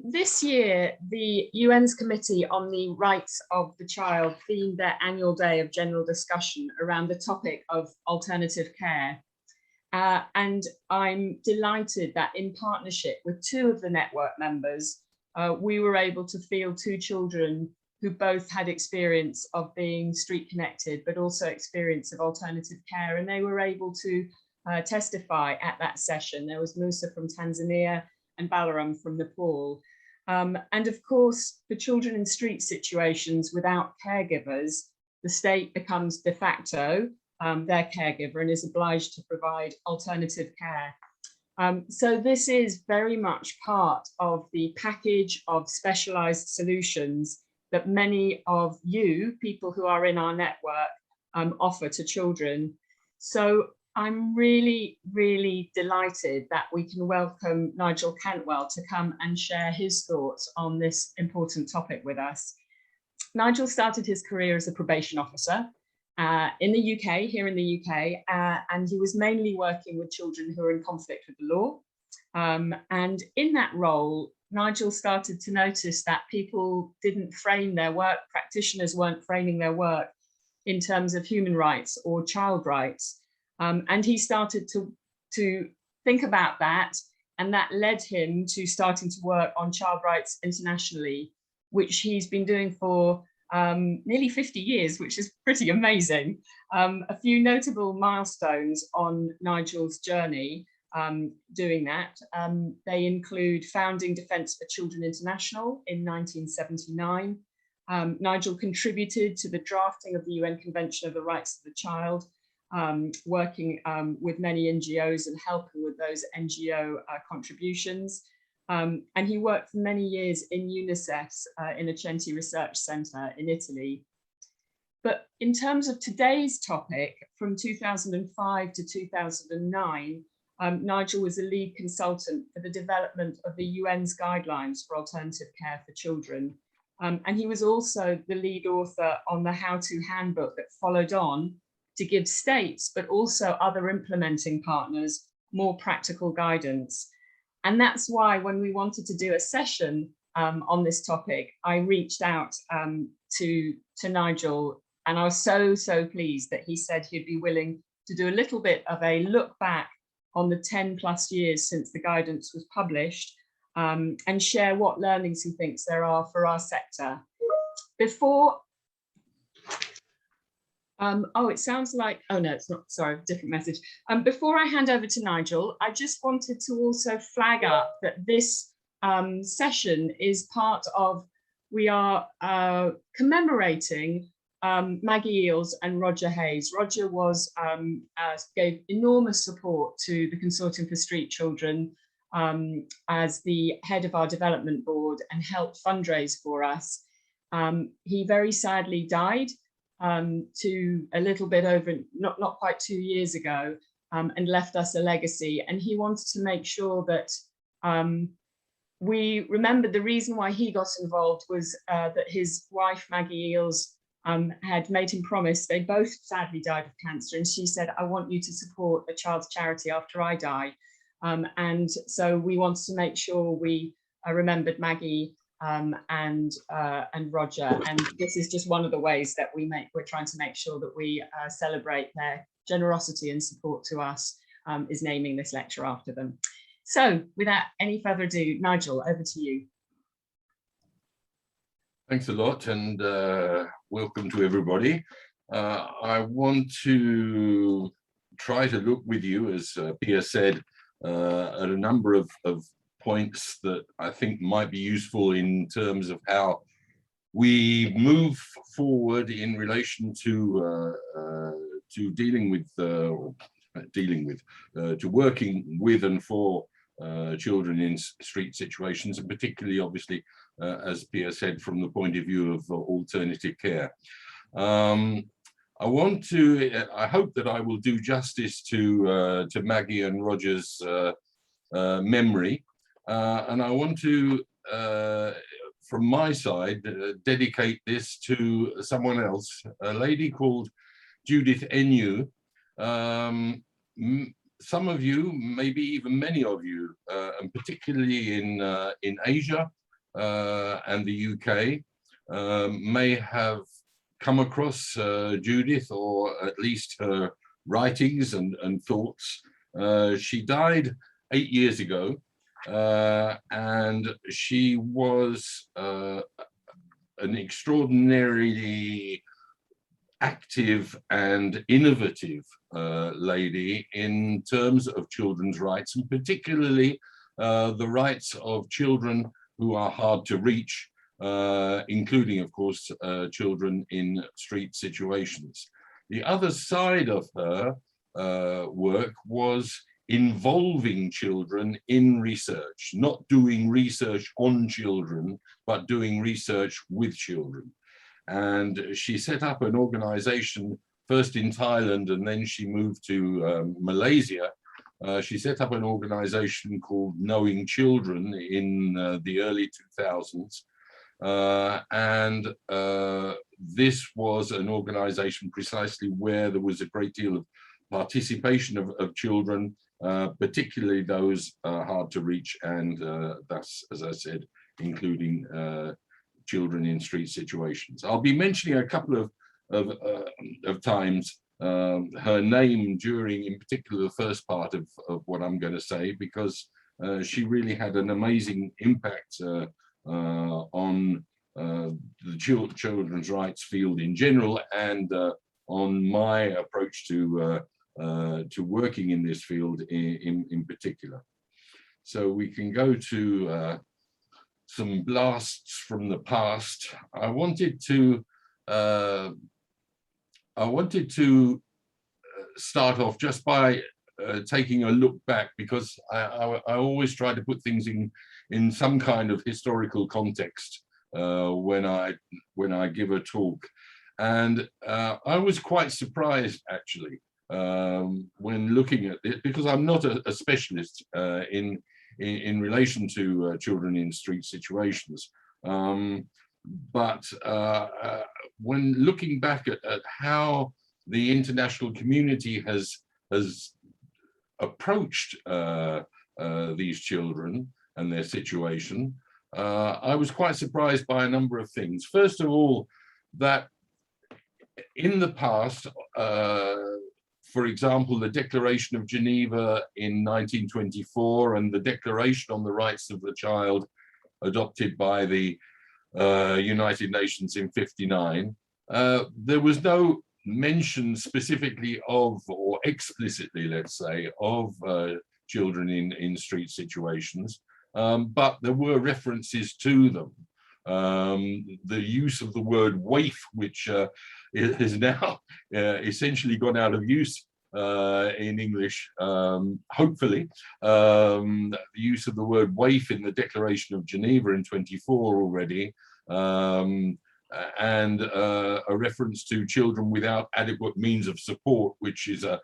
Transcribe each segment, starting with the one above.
This year, the UN's Committee on the Rights of the Child themed their annual day of general discussion around the topic of alternative care. And I'm delighted that in partnership with two of the network members, we were able to field two children who both had experience of being street connected, but also experience of alternative care. And they were able to testify at that session. There was Musa from Tanzania and Balaram from Nepal. And of course, for children in street situations without caregivers, the state becomes de facto their caregiver and is obliged to provide alternative care. So this is very much part of the package of specialized solutions that many of you, people who are in our network, offer to children. So I'm really, really delighted that we can welcome Nigel Cantwell to come and share his thoughts on this important topic with us. Nigel started his career as a probation officer in the UK, here in the UK, and he was mainly working with children who are in conflict with the law. And in that role, Nigel started to notice that people didn't frame their work, practitioners weren't framing their work in terms of human rights or child rights. And he started to think about that, and that led him to starting to work on child rights internationally, which he's been doing for nearly 50 years, which is pretty amazing. A few notable milestones on Nigel's journey doing that. They include founding Defence for Children International in 1979. Nigel contributed to the drafting of the UN Convention of the Rights of the Child, working with many NGOs and helping with those NGO contributions. And he worked for many years in UNICEF's Innocenti Research Centre in Italy. But in terms of today's topic, from 2005 to 2009, Nigel was a lead consultant for the development of the UN's guidelines for alternative care for children. And he was also the lead author on the how-to handbook that followed on to give states, but also other implementing partners, more practical guidance. And that's why when we wanted to do a session on this topic, I reached out to Nigel, and I was so pleased that he said he'd be willing to do a little bit of a look back on the 10+ years since the guidance was published, and share what learnings he thinks there are for our sector. Before, oh, it sounds like, oh no, it's not, sorry, different message. Before I hand over to Nigel, I just wanted to also flag up that this session is part of, we are commemorating Maggie Eales and Roger Hayes. Roger was gave enormous support to the Consortium for Street Children as the head of our development board and helped fundraise for us. He very sadly died to a little bit over, not quite 2 years ago, and left us a legacy. And he wanted to make sure that we remembered the reason why he got involved was that his wife, Maggie Eales, had made him promise. They both sadly died of cancer, and she said, I want you to support a child's charity after I die. And so we wanted to make sure we remembered Maggie and Roger, and this is just one of the ways that we're trying to make sure that we celebrate their generosity and support to us, is naming this lecture after them. So without any further ado, Nigel, over to you. Thanks a lot, and welcome to everybody. I want to try to look with you, as Pia said, at a number of points that I think might be useful in terms of how we move forward in relation to working with and for children in street situations, and particularly, obviously, as Pia said, from the point of view of alternative care. I hope that I will do justice to Maggie and Roger's memory, and I want to, from my side, dedicate this to someone else, a lady called Judith Enyu. some of you, maybe even many of you, and particularly in Asia and the UK, may have come across Judith, or at least her writings and thoughts. She died 8 years ago, and she was an extraordinarily active and innovative lady in terms of children's rights, and particularly the rights of children who are hard to reach, including, of course, children in street situations. The other side of her work was involving children in research, not doing research on children, but doing research with children. And she set up an organization first in Thailand, and then she moved to Malaysia. She set up an organization called Knowing Children in the early 2000s. And this was an organization precisely where there was a great deal of participation of children, particularly those hard to reach, and thus, as I said, including children in street situations. I'll be mentioning a couple of times her name during, in particular, the first part of what I'm going to say, because she really had an amazing impact on the children's rights field in general, and on my approach to working in this field in particular. So we can go to some blasts from the past. I wanted to start off just by taking a look back, because I always try to put things in some kind of historical context when I give a talk. And I was quite surprised, actually, when looking at it, because I'm not a specialist in relation to children in street situations. But when looking back at how the international community has approached these children and their situation, I was quite surprised by a number of things. First of all, that in the past, for example, the Declaration of Geneva in 1924 and the Declaration on the Rights of the Child adopted by the United Nations in '59, there was no mention specifically of, or explicitly, let's say, of children in street situations, but there were references to them. The use of the word waif, which is now essentially gone out of use in English, hopefully. The use of the word waif in the Declaration of Geneva in '24 already, and a reference to children without adequate means of support, which is a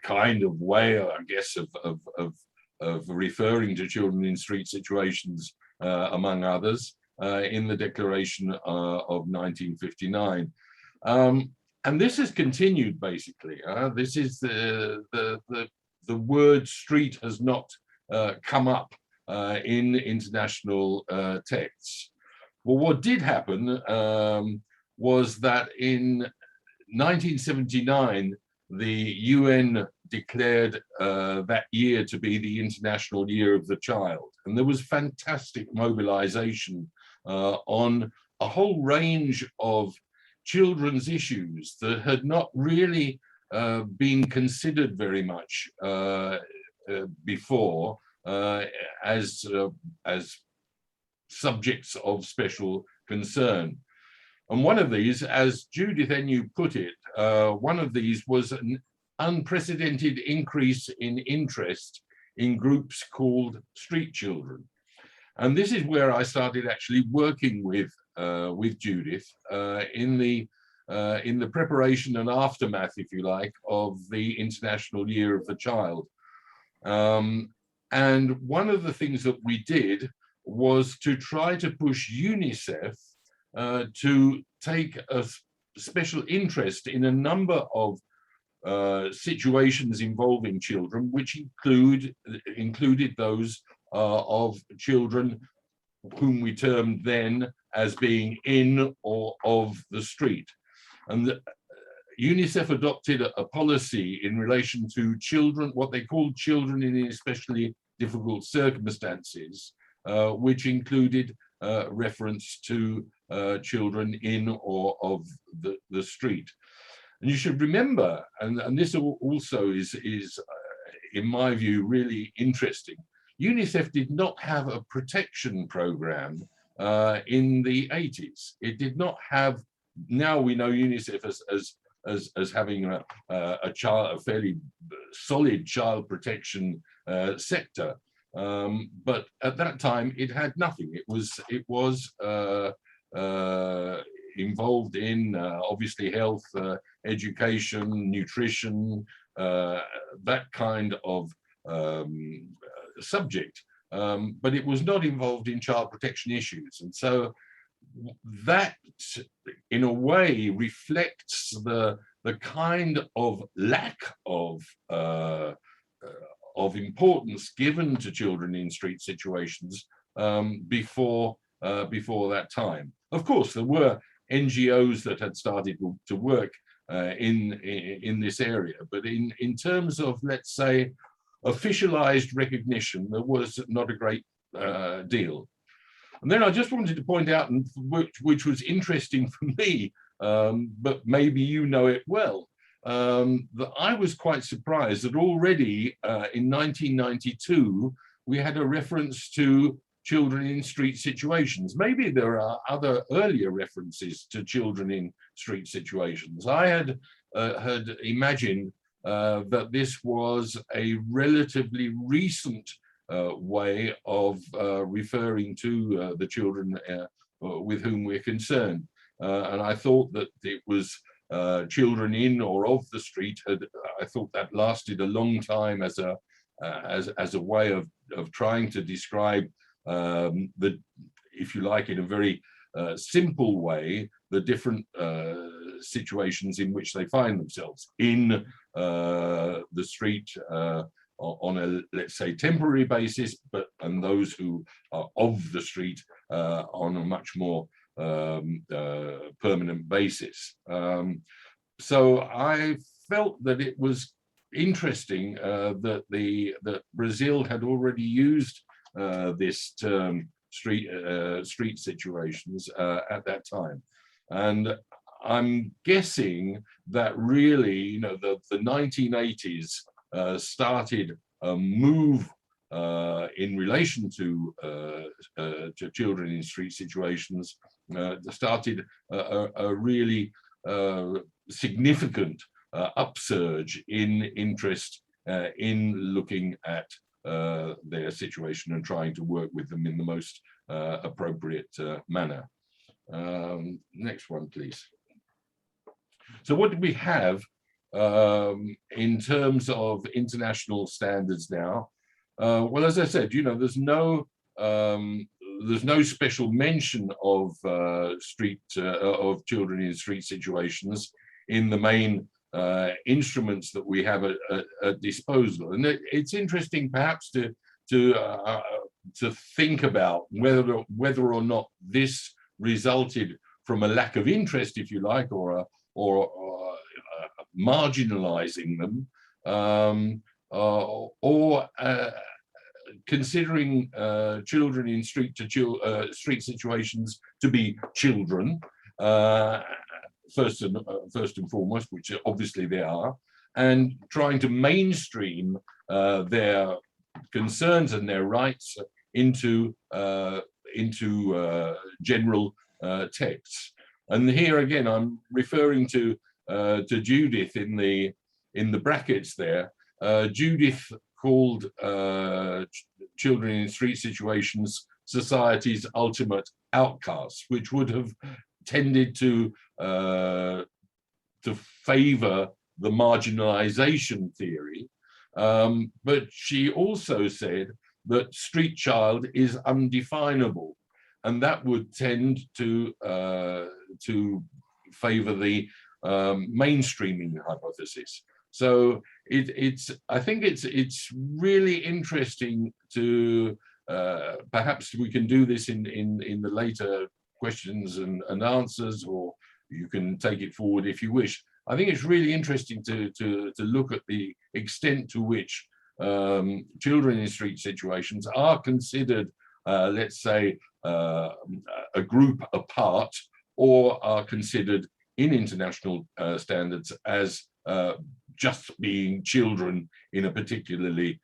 kind of way, I guess, of referring to children in street situations, among others, in the Declaration of 1959. And this has continued, basically. This is the word street has not come up in international texts. Well, what did happen was that in 1979, the UN declared that year to be the International Year of the Child. And there was fantastic mobilization on a whole range of children's issues that had not really been considered very much before as subjects of special concern. And one of these, as Judith Enu put it, one of these was an unprecedented increase in interest in groups called street children. And this is where I started actually working with Judith in the preparation and aftermath, if you like, of the International Year of the Child. And one of the things that we did was to try to push UNICEF to take a special interest in a number of situations involving children, which included those of children whom we termed then as being in or of the street. And UNICEF adopted a policy in relation to children, what they called children in especially difficult circumstances, which included reference to children in or of the street. And you should remember, and this also is in my view, really interesting, UNICEF did not have a protection program in the 80s. It did not have, now we know UNICEF as having a fairly solid child protection sector. But at that time, it had nothing. It was involved in obviously health, education, nutrition, that kind of subject, but it was not involved in child protection issues. And so that in a way reflects the kind of lack of importance given to children in street situations before that time. Of course, there were NGOs that had started to work in this area, but in terms of, let's say, officialized recognition, there was not a great deal. And then I just wanted to point out, and which was interesting for me, but maybe you know it well, that I was quite surprised that already in 1992, we had a reference to children in street situations. Maybe there are other earlier references to children in street situations. I had imagined that this was a relatively recent way of referring to the children with whom we're concerned. And I thought that it was children in or of the street. I thought that lasted a long time as a way of trying to describe if you like, in a very simple way, the different situations in which they find themselves in the street on a, let's say, temporary basis, and those who are of the street on a much more permanent basis. So I felt that it was interesting that Brazil had already used this term street situations at that time. And I'm guessing that really, you know, the 1980s started a move in relation to children in street situations, started a really significant upsurge in interest in looking at their situation and trying to work with them in the most appropriate manner. Next one, please. So what do we have in terms of international standards now? Well, as I said, you know, there's no special mention of of children in street situations in the main instruments that we have at disposal. And it's interesting perhaps to think about whether or not this resulted from a lack of interest, if you like, or marginalizing them, or considering children in street situations to be children, first and foremost, which obviously they are, and trying to mainstream their concerns and their rights into general texts. And here again, I'm referring to Judith in the brackets there. Judith called children in street situations society's ultimate outcasts, which would have tended to favor the marginalization theory. But she also said that street child is undefinable, and that would tend to favor the mainstreaming hypothesis. So I think it's really interesting to perhaps we can do this in the later questions and answers, or you can take it forward if you wish. I think it's really interesting to look at the extent to which children in street situations are considered, let's say, a group apart, or are considered in international standards as just being children in a particularly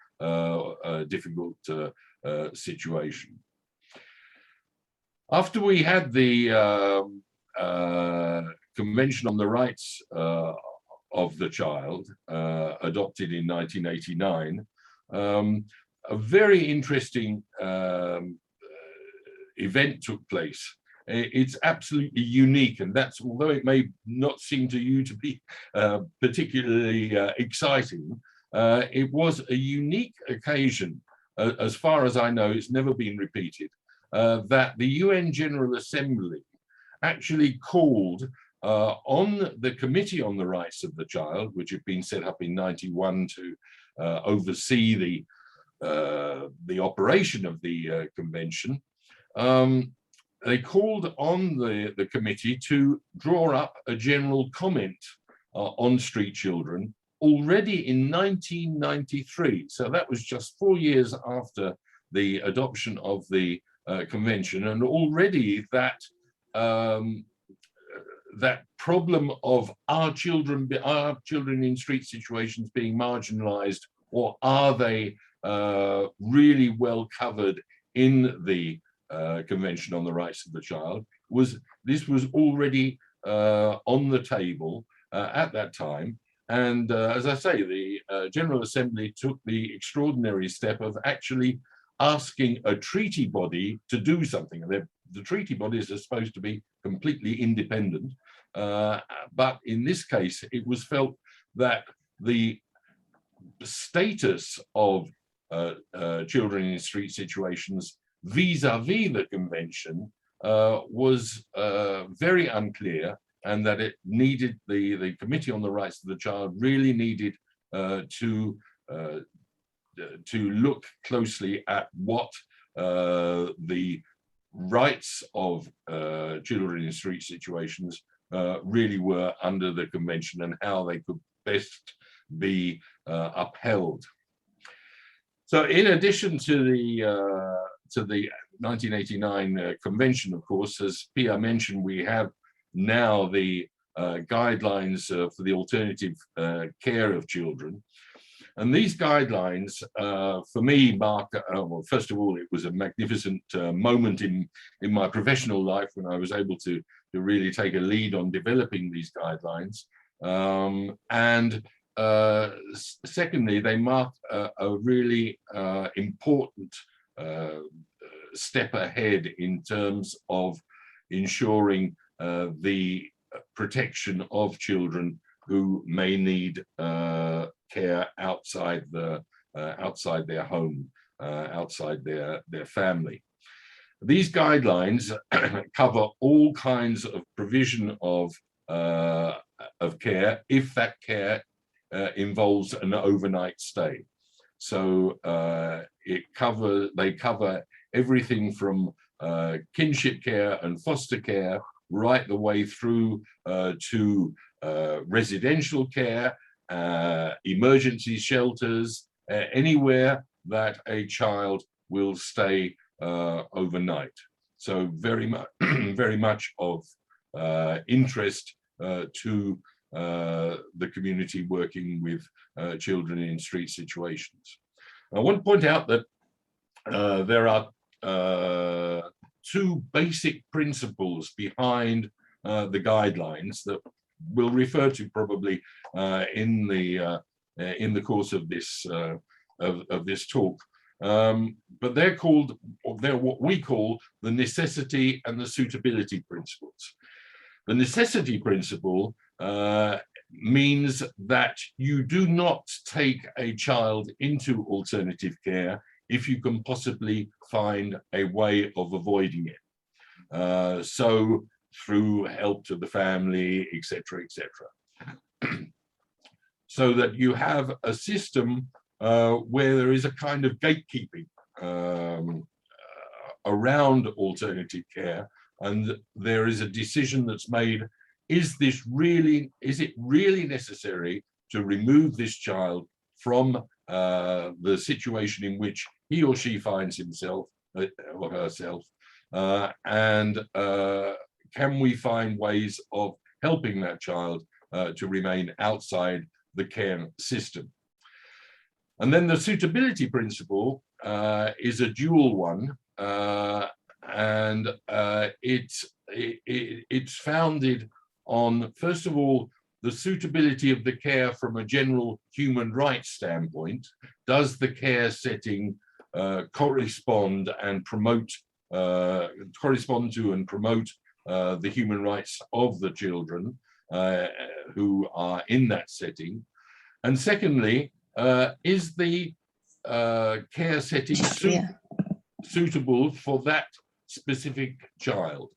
difficult situation. After we had the Convention on the Rights of the Child, adopted in 1989, a very interesting event took place. It's absolutely unique, and that's, although it may not seem to you to be particularly exciting, it was a unique occasion. As far as I know, it's never been repeated, that the UN General Assembly actually called on the Committee on the Rights of the Child, which had been set up in '91 to oversee the operation of the convention. They called on the committee to draw up a general comment on street children already in 1993. So that was just 4 years after the adoption of the convention, and already that that problem of are children in street situations being marginalized, or are they really well covered in the Convention on the Rights of the Child, was already on the table at that time. And as I say, the General Assembly took the extraordinary step of actually asking a treaty body to do something. The treaty bodies are supposed to be completely independent, but in this case, it was felt that the status of children in street situations vis-a-vis the convention was very unclear, and that it needed, the Committee on the Rights of the Child really needed to look closely at what the rights of children in street situations really were under the convention, and how they could best be upheld. So in addition to the 1989 convention, of course, as Pia mentioned, we have now the guidelines for the alternative care of children. And these guidelines, for me, mark, well, first of all, it was a magnificent moment in my professional life when I was able to really take a lead on developing these guidelines. Secondly, they mark a really important step ahead in terms of ensuring the protection of children who may need care outside their home, outside their family. These guidelines cover all kinds of provision of care if that care involves an overnight stay. So they cover everything from kinship care and foster care right the way through to residential care, emergency shelters, anywhere that a child will stay overnight. So very much of interest to the community working with children in street situations. I want to point out that there are two basic principles behind the guidelines that we'll refer to probably in the course of this talk. But they're what we call the necessity and the suitability principles. The necessity principle means that you do not take a child into alternative care if you can possibly find a way of avoiding it. So through help to the family, etc., etc. so that you have a system where there is a kind of gatekeeping around alternative care, and there is a decision that's made: is it really necessary to remove this child from the situation in which he or she finds himself or herself, and can we find ways of helping that child to remain outside the care system? And then the suitability principle is a dual one, and it's founded on, first of all, the suitability of the care from a general human rights standpoint. Does the care setting correspond to and promote the human rights of the children who are in that setting? And secondly, is the care setting suitable for that specific child?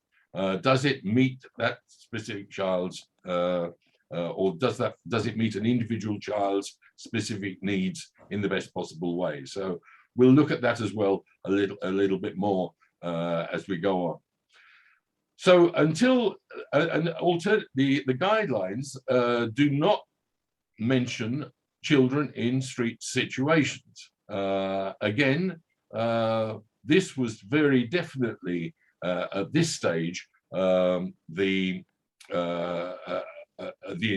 Does it meet that specific child's or does it meet an individual child's specific needs in the best possible way? So we'll look at that as well a little bit more as we go on. So until the guidelines do not mention children in street situations. Again, this was very definitely at this stage the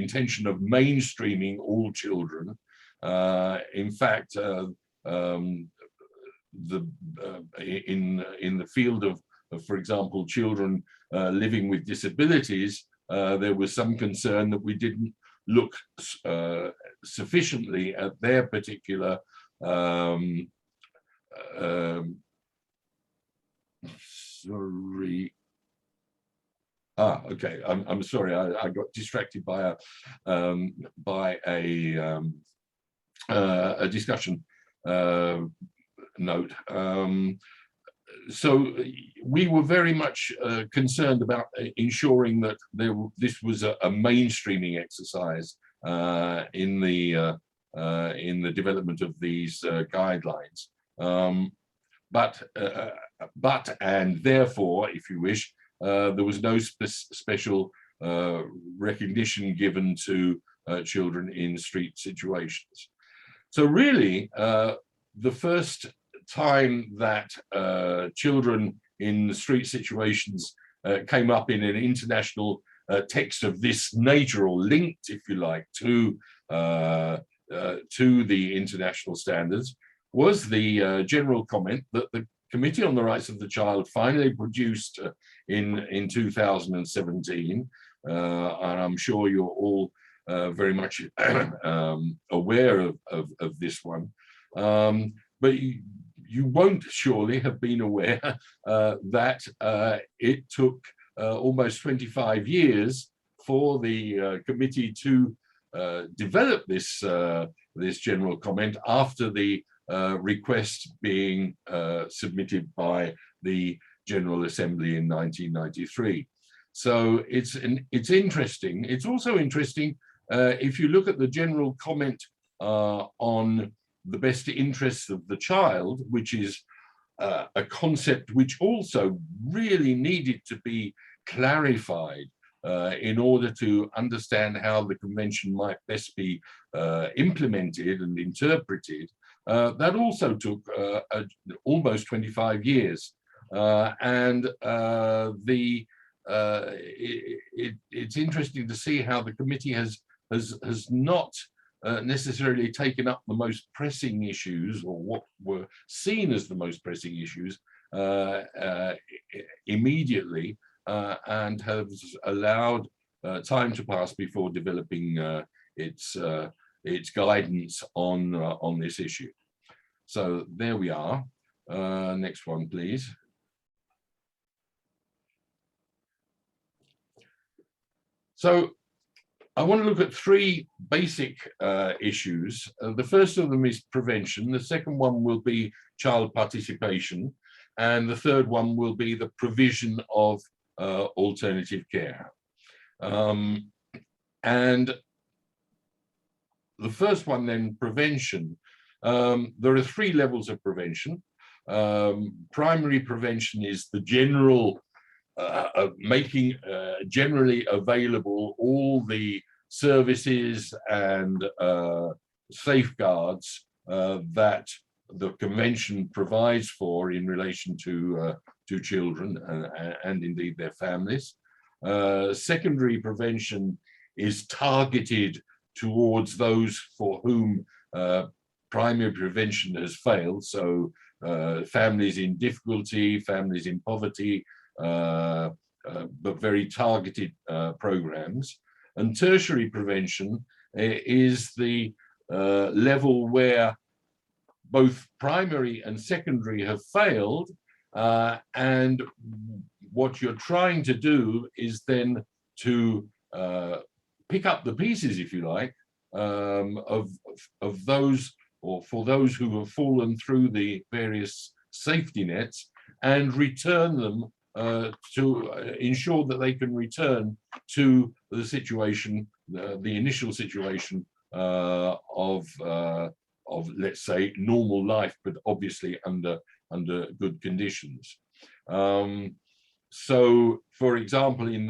intention of mainstreaming all children. In fact, in the field of, for example, children living with disabilities, there was some concern that we didn't look sufficiently at their particular okay. I'm sorry. I got distracted by a discussion note. So we were very much concerned about ensuring that this was a mainstreaming exercise in the development of these guidelines. But and therefore, if you wish, there was no special recognition given to children in street situations. So really, the first time that children in street situations came up in an international text of this nature, or linked, if you like, to the international standards, was the general comment that the Committee on the Rights of the Child finally produced in 2017, and I'm sure you're all very much aware of this one, but you won't surely have been aware that it took almost 25 years for the committee to develop this general comment after the request being submitted by the General Assembly in 1993. So it's interesting. It's also interesting if you look at the general comment on the best interests of the child, which is a concept which also really needed to be clarified in order to understand how the convention might best be implemented and interpreted. That also took almost 25 years. It's interesting to see how the committee has not necessarily taken up the most pressing issues, or what were seen as the most pressing issues, immediately, and has allowed time to pass before developing its guidance on this issue. So there we are. Next one, please. So I want to look at three basic issues. The first of them is prevention. The second one will be child participation. And the third one will be the provision of alternative care. And the first one then, prevention. There are 3 levels of prevention. Primary prevention is the general making generally available all the services and safeguards that the convention provides for in relation to children and indeed their families. Secondary prevention is targeted towards those for whom primary prevention has failed, so families in difficulty, families in poverty, but very targeted programs. And tertiary prevention is the level where both primary and secondary have failed, and what you're trying to do is then to pick up the pieces, if you like, of those, or for those who have fallen through the various safety nets, and return them to ensure that they can return to the situation, the initial situation of let's say normal life, but obviously under good conditions. So, for example, in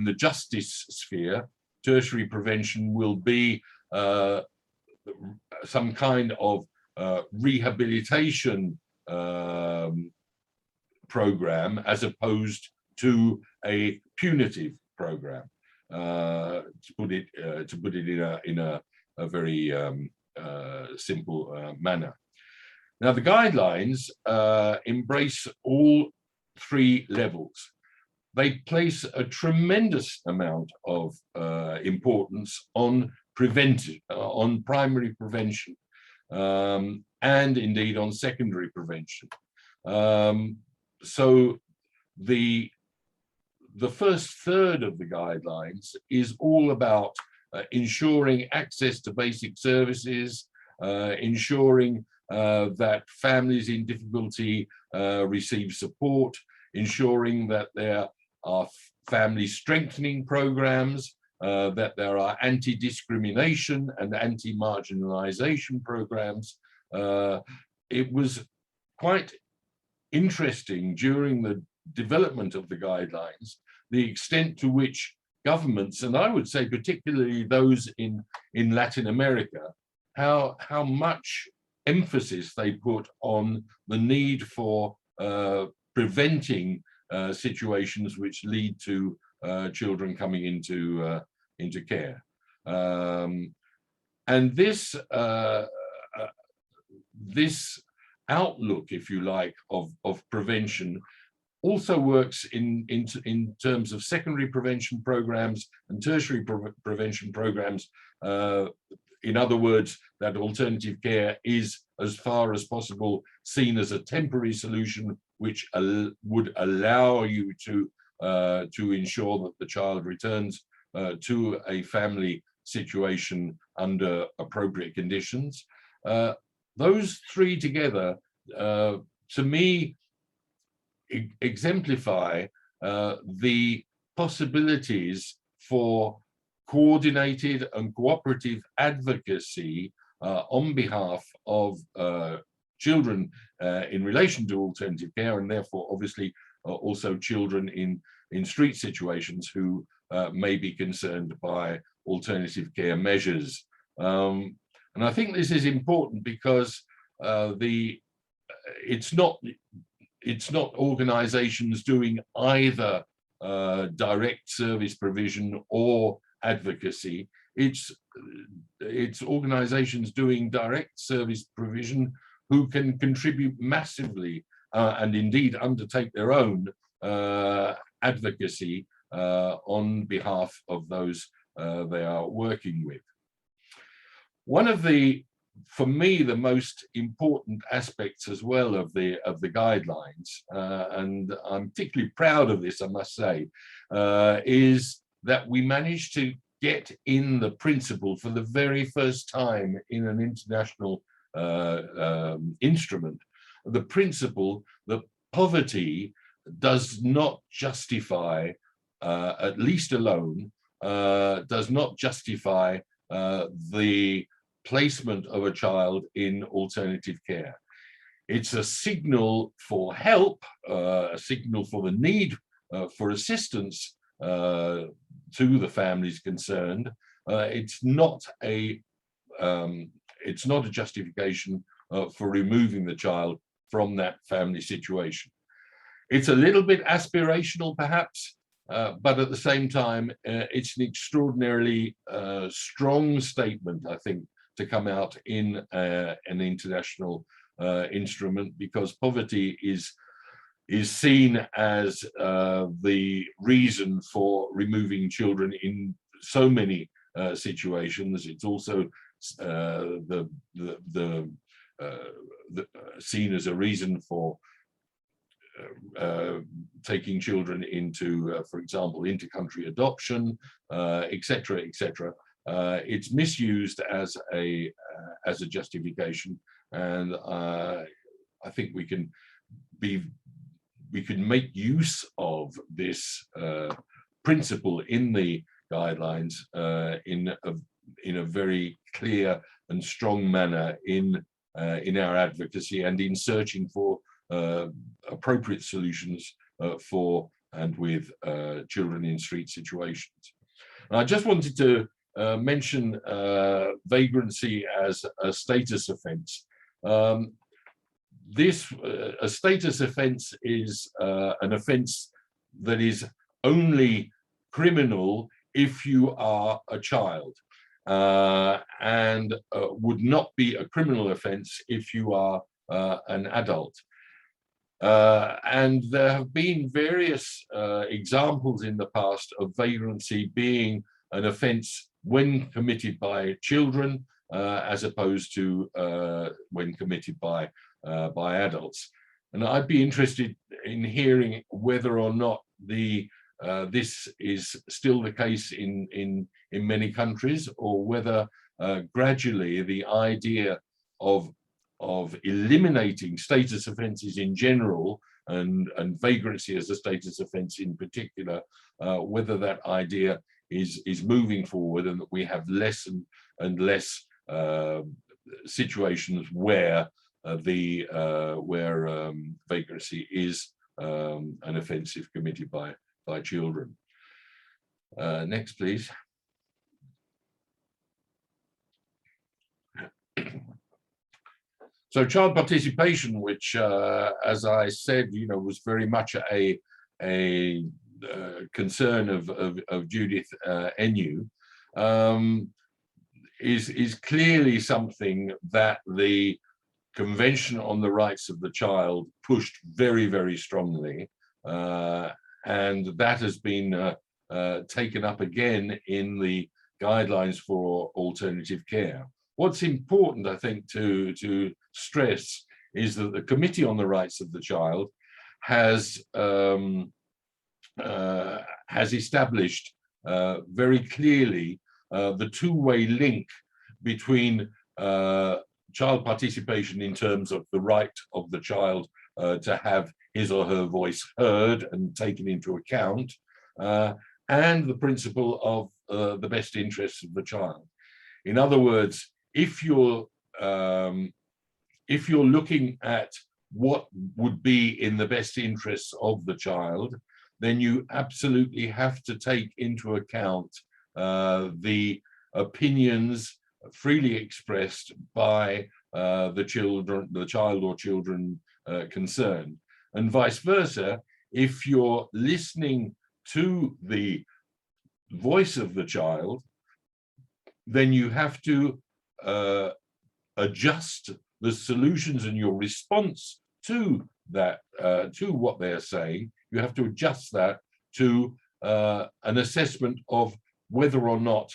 the justice sphere, tertiary prevention will be some kind of rehabilitation program, as opposed to a punitive program, to put it in a very simple manner. Now, the guidelines embrace all 3 levels. They place a tremendous amount of importance on primary prevention, and indeed on secondary prevention. So the first third of the guidelines is all about ensuring access to basic services, ensuring that families in difficulty receive support, ensuring that there are family strengthening programs, that there are anti-discrimination and anti-marginalization programs. It was quite interesting during the development of the guidelines, the extent to which governments, and I would say particularly those in Latin America, how much emphasis they put on the need for preventing situations which lead to children coming into care. And this outlook, if you like, of prevention also works in terms of secondary prevention programs and tertiary prevention programs. In other words, that alternative care is, as far as possible, seen as a temporary solution, which would allow you to ensure that the child returns to a family situation under appropriate conditions. Those 3 together, to me, exemplify the possibilities for coordinated and cooperative advocacy on behalf of children in relation to alternative care, and therefore obviously also children in street situations who may be concerned by alternative care measures. And I think this is important because it's not organizations doing either direct service provision or advocacy. It's organizations doing direct service provision who can contribute massively and indeed undertake their own advocacy on behalf of those they are working with. One of the, for me, the most important aspects as well of the guidelines, and I'm particularly proud of this, I must say, is that we managed to get in the principle for the very first time in an international instrument, the principle that poverty does not justify, at least alone, does not justify the placement of a child in alternative care. It's a signal for help, a signal for the need for assistance to the families concerned. It's not a justification for removing the child from that family situation. It's a little bit aspirational, perhaps, but at the same time, it's an extraordinarily strong statement, I think, to come out in an international instrument, because poverty is seen as the reason for removing children in so many situations. It's also seen as a reason for taking children into, for example, inter-country adoption, etc., etc. It's misused as a justification, and I think we can make use of this principle in the guidelines in a very clear and strong manner in our advocacy and in searching for appropriate solutions for and with children in street situations. And I just wanted to mention vagrancy as a status offence. A status offence is an offence that is only criminal if you are a child, and would not be a criminal offence if you are an adult. And there have been various examples in the past of vagrancy being an offence when committed by children, as opposed to when committed by adults. And I'd be interested in hearing whether or not this is still the case in many countries, or whether gradually the idea of eliminating status offences in general and vagrancy as a status offence in particular, whether that idea is moving forward, and that we have less and less situations where vagrancy is an offensive committed by children. Next, please. So child participation, which, as I said, was very much a concern of Judith Enu, is clearly something that the Convention on the Rights of the Child pushed very, very strongly, and that has been taken up again in the guidelines for alternative care. What's important, I think, to stress is that the Committee on the Rights of the Child has established very clearly the two-way link between child participation in terms of the right of the child to have his or her voice heard and taken into account, and the principle of the best interests of the child. In other words, if you're looking at what would be in the best interests of the child, then you absolutely have to take into account the opinions freely expressed by the child or children concerned, and vice versa. If you're listening to the voice of the child, then you have to adjust the solutions and your response to that, to what they're saying. You have to adjust that to an assessment of whether or not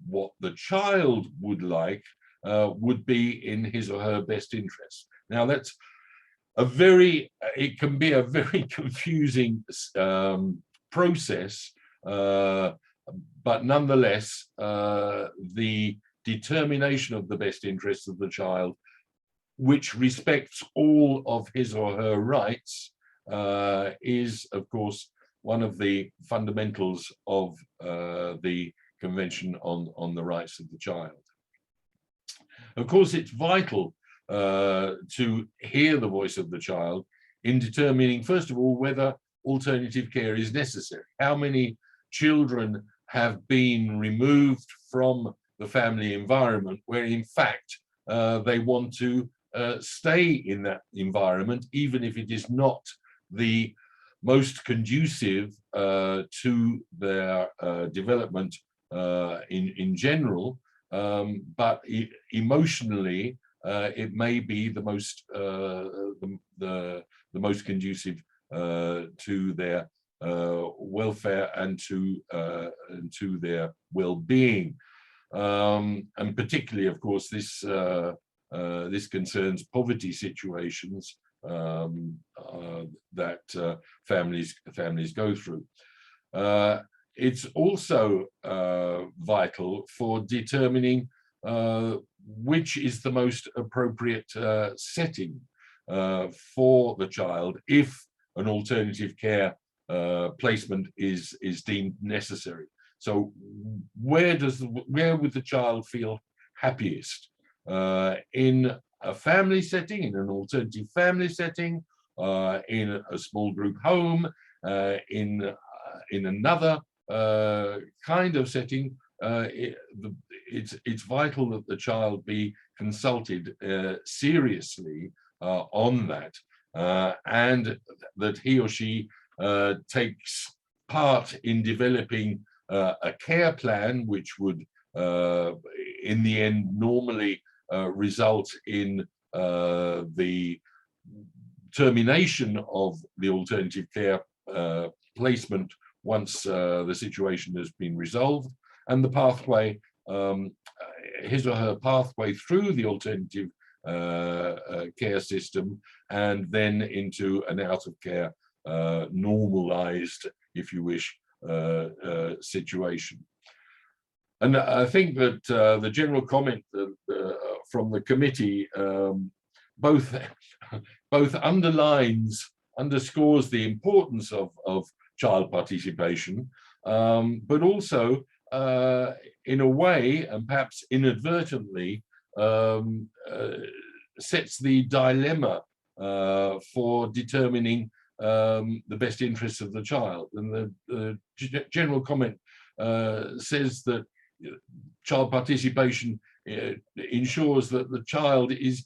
what the child would like would be in his or her best interest. Now, that's it can be a very confusing process, but nonetheless, the determination of the best interests of the child, which respects all of his or her rights, is, of course, one of the fundamentals of the Convention on the Rights of the Child. Of course, it's vital to hear the voice of the child in determining, first of all, whether alternative care is necessary. How many children have been removed from the family environment where, in fact, they want to stay in that environment, even if it is not the most conducive to their development in general, but emotionally it may be the most conducive to their welfare and to their well-being. And particularly, of course, this concerns poverty situations that families go through. It's also vital for determining which is the most appropriate setting for the child if an alternative care placement is deemed necessary. So where would the child feel happiest? In a family setting, in an alternative family setting, in a small group home, in another kind of setting. It's vital that the child be consulted seriously on that, and that he or she takes part in developing a care plan, which would in the end normally result in the termination of the alternative care placement once the situation has been resolved, and the pathway, his or her pathway through the alternative care system, and then into an out of care, normalized, if you wish, situation. And I think that the general comment from the committee both underscores the importance of child participation, but also in a way, and perhaps inadvertently, sets the dilemma for determining the best interests of the child. And the general comment says that child participation ensures that the child is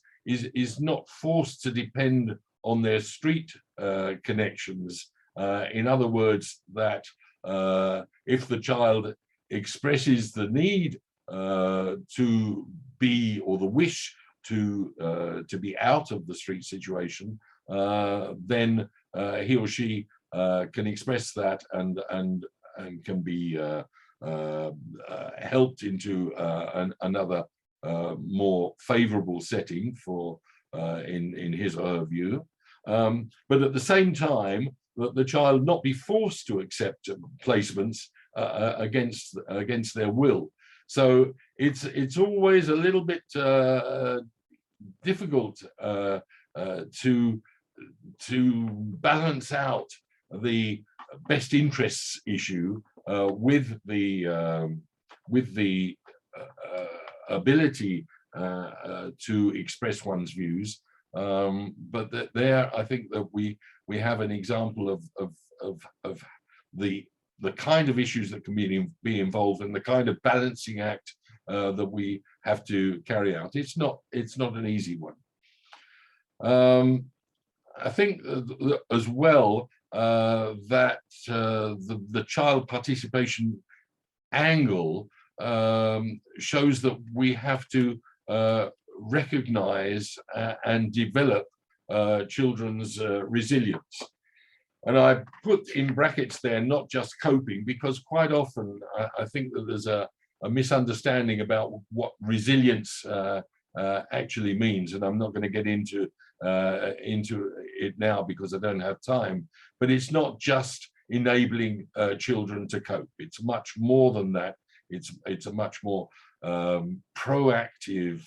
not forced to depend on their street connections. In other words, that if the child expresses the need to be, or the wish to be out of the street situation, then he or she can express that and can be helped into another more favorable setting for in his or her view, but at the same time that the child not be forced to accept placements against their will. So it's always a little bit difficult to balance out the best interests issue with the ability to express one's views, but there I think that we have an example of the kind of issues that can be involved, and the kind of balancing act that we have to carry out. It's not an easy one. I think as well that the child participation angle shows that we have to recognize and develop children's resilience. And I put in brackets there, not just coping, because quite often I think that there's a misunderstanding about what resilience actually means. And I'm not going to get into it now because I don't have time, but it's not just enabling children to cope. It's much more than that. It's a much more proactive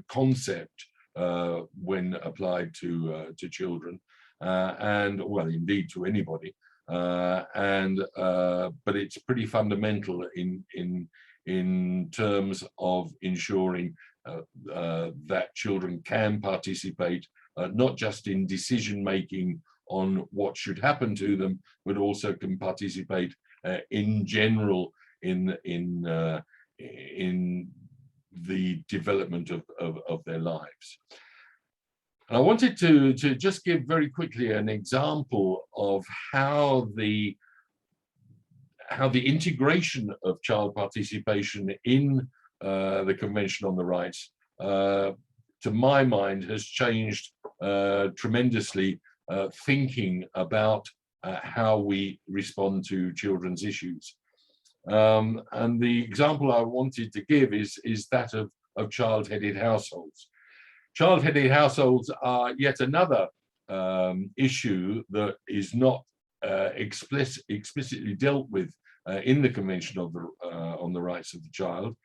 concept when applied to children, and well, indeed to anybody. but it's pretty fundamental in terms of ensuring that children can participate, not just in decision making on what should happen to them, but also can participate in general in the development of their lives. And I wanted to just give very quickly an example of how the integration of child participation in the Convention on the Rights, to my mind, has changed tremendously, thinking about how we respond to children's issues. And the example I wanted to give is that of child-headed households. Child-headed households are yet another issue that is not explicitly dealt with in the Convention on the Rights of the Child,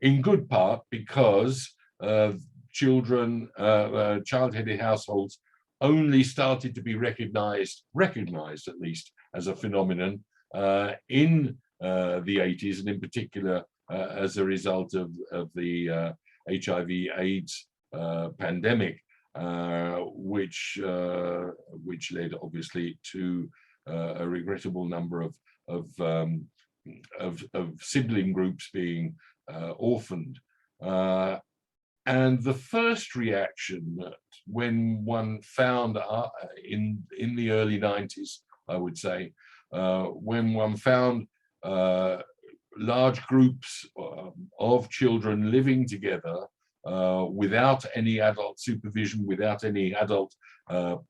in good part because child-headed households only started to be recognized at least as a phenomenon in the 80s, and in particular as a result of the HIV/AIDS pandemic, which led obviously to a regrettable number of sibling groups being orphaned. And the first reaction when one found in the early 90s, I would say, when one found large groups of children living together without any adult supervision, without any adult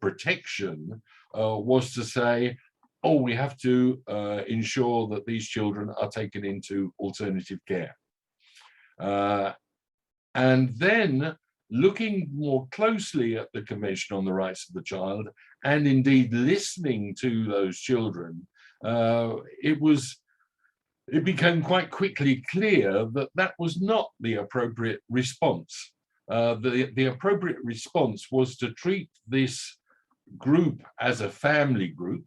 protection, was to say, oh, we have to ensure that these children are taken into alternative care. And then looking more closely at the Convention on the Rights of the Child, and indeed listening to those children, it became quite quickly clear that that was not the appropriate response. The appropriate response was to treat this group as a family group,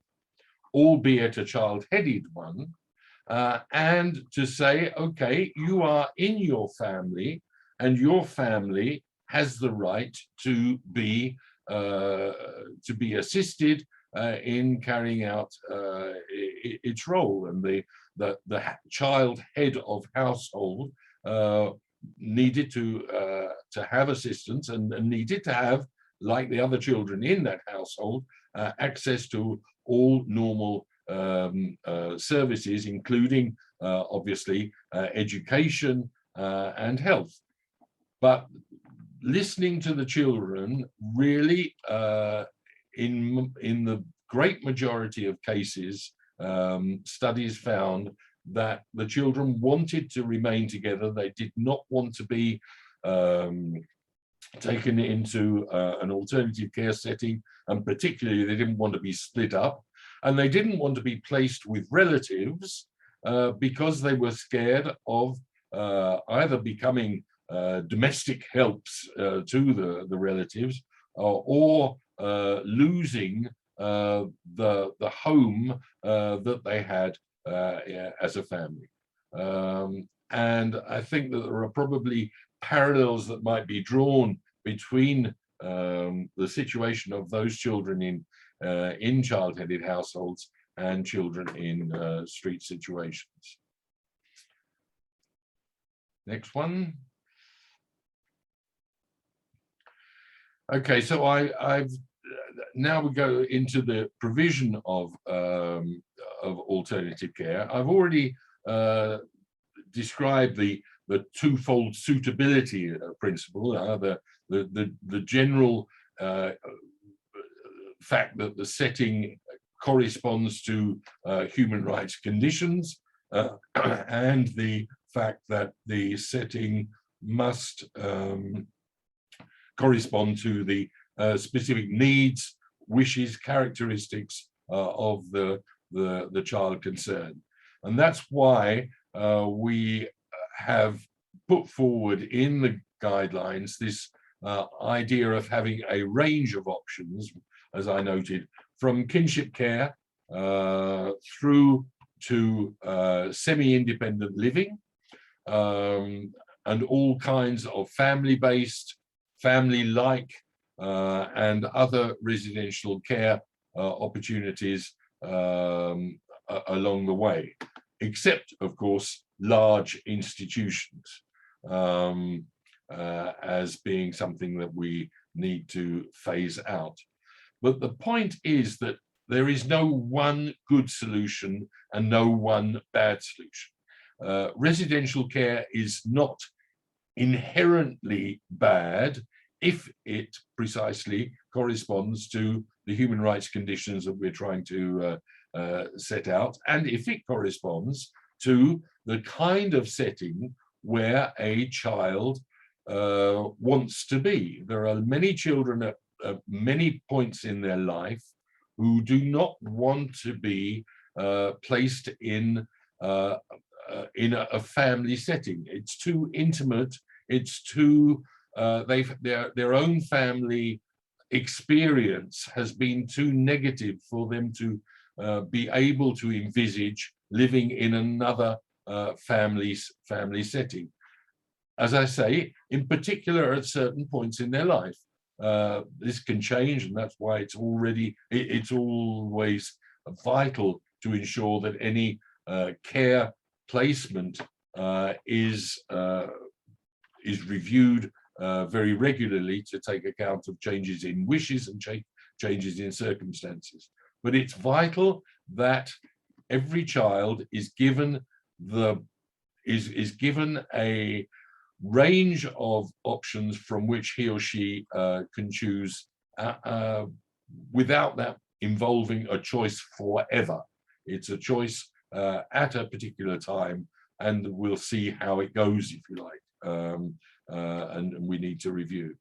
albeit a child-headed one, and to say, okay, you are in your family, and your family has the right to be assisted in carrying out its role. And the child head of household needed to have assistance and needed to have, like the other children in that household, access to all normal services, including obviously education and health. But listening to the children, really, in the great majority of cases, studies found that the children wanted to remain together. They did not want to be taken into an alternative care setting, and particularly they didn't want to be split up, and they didn't want to be placed with relatives because they were scared of either becoming domestic helps to the relatives, or losing the home that they had as a family. And I think that there are probably parallels that might be drawn between the situation of those children in child-headed households and children in street situations. Next one. Okay, so I've now we go into the provision of alternative care. I've already described the twofold suitability principle, the general fact that the setting corresponds to human rights conditions, and the fact that the setting must correspond to the specific needs, wishes, characteristics of the child concerned. And that's why we have put forward in the guidelines this idea of having a range of options, as I noted, from kinship care through to semi-independent living, and all kinds of family-based, family-like, and other residential care opportunities along the way, except, of course, large institutions, as being something that we need to phase out. But the point is that there is no one good solution and no one bad solution. Residential care is not inherently bad if it precisely corresponds to the human rights conditions that we're trying to set out, and if it corresponds to the kind of setting where a child wants to be. There are many children at many points in their life who do not want to be placed in a family setting. It's too intimate. It's too their own family experience has been too negative for them to be able to envisage living in another family setting. As I say, in particular at certain points in their life. This can change, and that's why it's always vital to ensure that any care placement is reviewed very regularly to take account of changes in wishes and changes in circumstances. But it's vital that every child is given a range of options from which he or she can choose without that involving a choice forever. It's a choice at a particular time, and we'll see how it goes, if you like, and we need to review.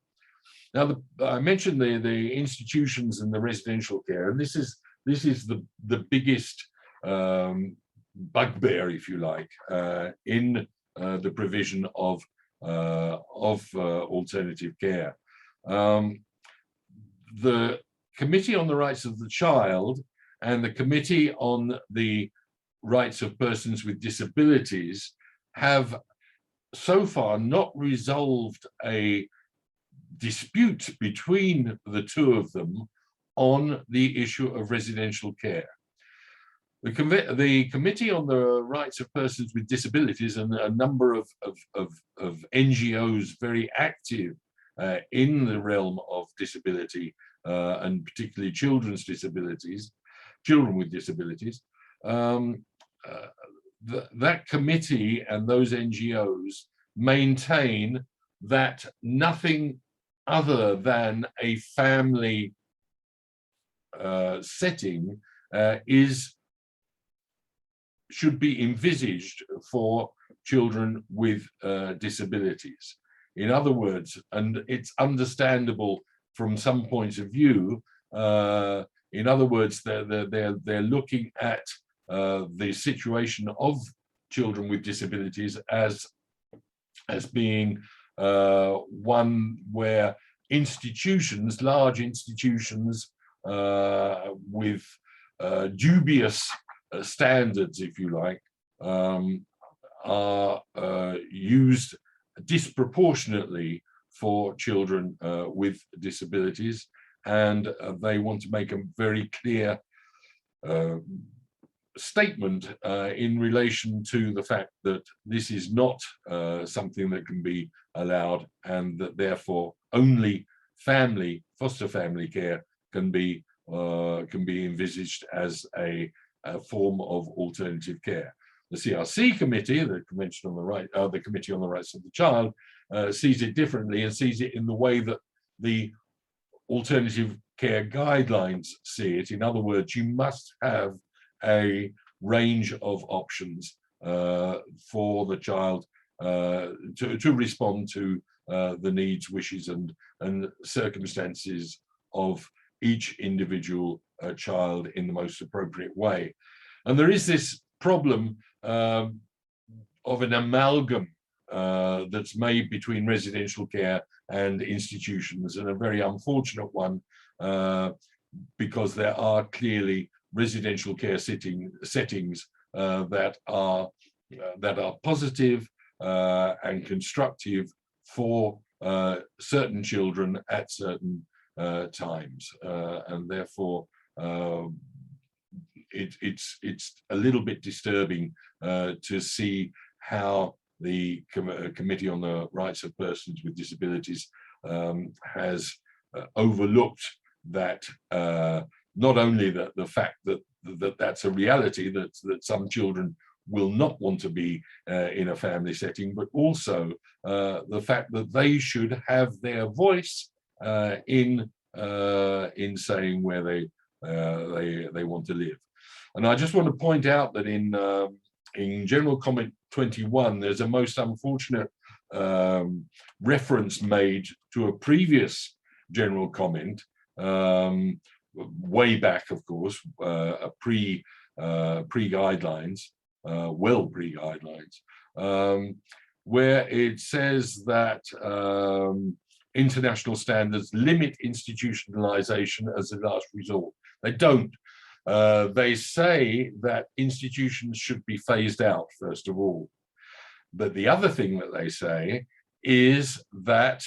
Now, I mentioned the institutions and the residential care, and this is the biggest bugbear, if you like, in the provision of alternative care. The Committee on the Rights of the Child and the Committee on the Rights of Persons with Disabilities have so far not resolved a dispute between the two of them on the issue of residential care. The Committee on the Rights of Persons with Disabilities and a number of NGOs very active in the realm of disability, and particularly children with disabilities, that committee and those NGOs maintain that nothing other than a family setting should be envisaged for children with disabilities. In other words, and it's understandable from some points of view, in other words, they're looking at the situation of children with disabilities as being one where institutions, large institutions with dubious standards, if you like, are used disproportionately for children with disabilities, and they want to make a very clear statement in relation to the fact that this is not something that can be allowed, and that therefore only foster family care can be envisaged as a form of alternative care. The CRC committee, the Committee on the Rights of the Child, sees it differently and sees it in the way that the alternative care guidelines see it. In other words, you must have a range of options for the child to respond to the needs, wishes, and circumstances of each individual child in the most appropriate way. And there is this problem of an amalgam that's made between residential care and institutions, and a very unfortunate one, because there are clearly residential care settings that are positive and constructive for certain children at certain times, and therefore it's a little bit disturbing to see how the Committee on the Rights of Persons with Disabilities has overlooked that, not only the fact that that's a reality, that some children will not want to be in a family setting, but also the fact that they should have their voice in saying where they want to live. And I just want to point out that in General Comment 21, there's a most unfortunate reference made to a previous General Comment, way back, of course, pre-guidelines, well pre-guidelines, where it says that international standards limit institutionalization as a last resort. They don't. They say that institutions should be phased out, first of all. But the other thing that they say is that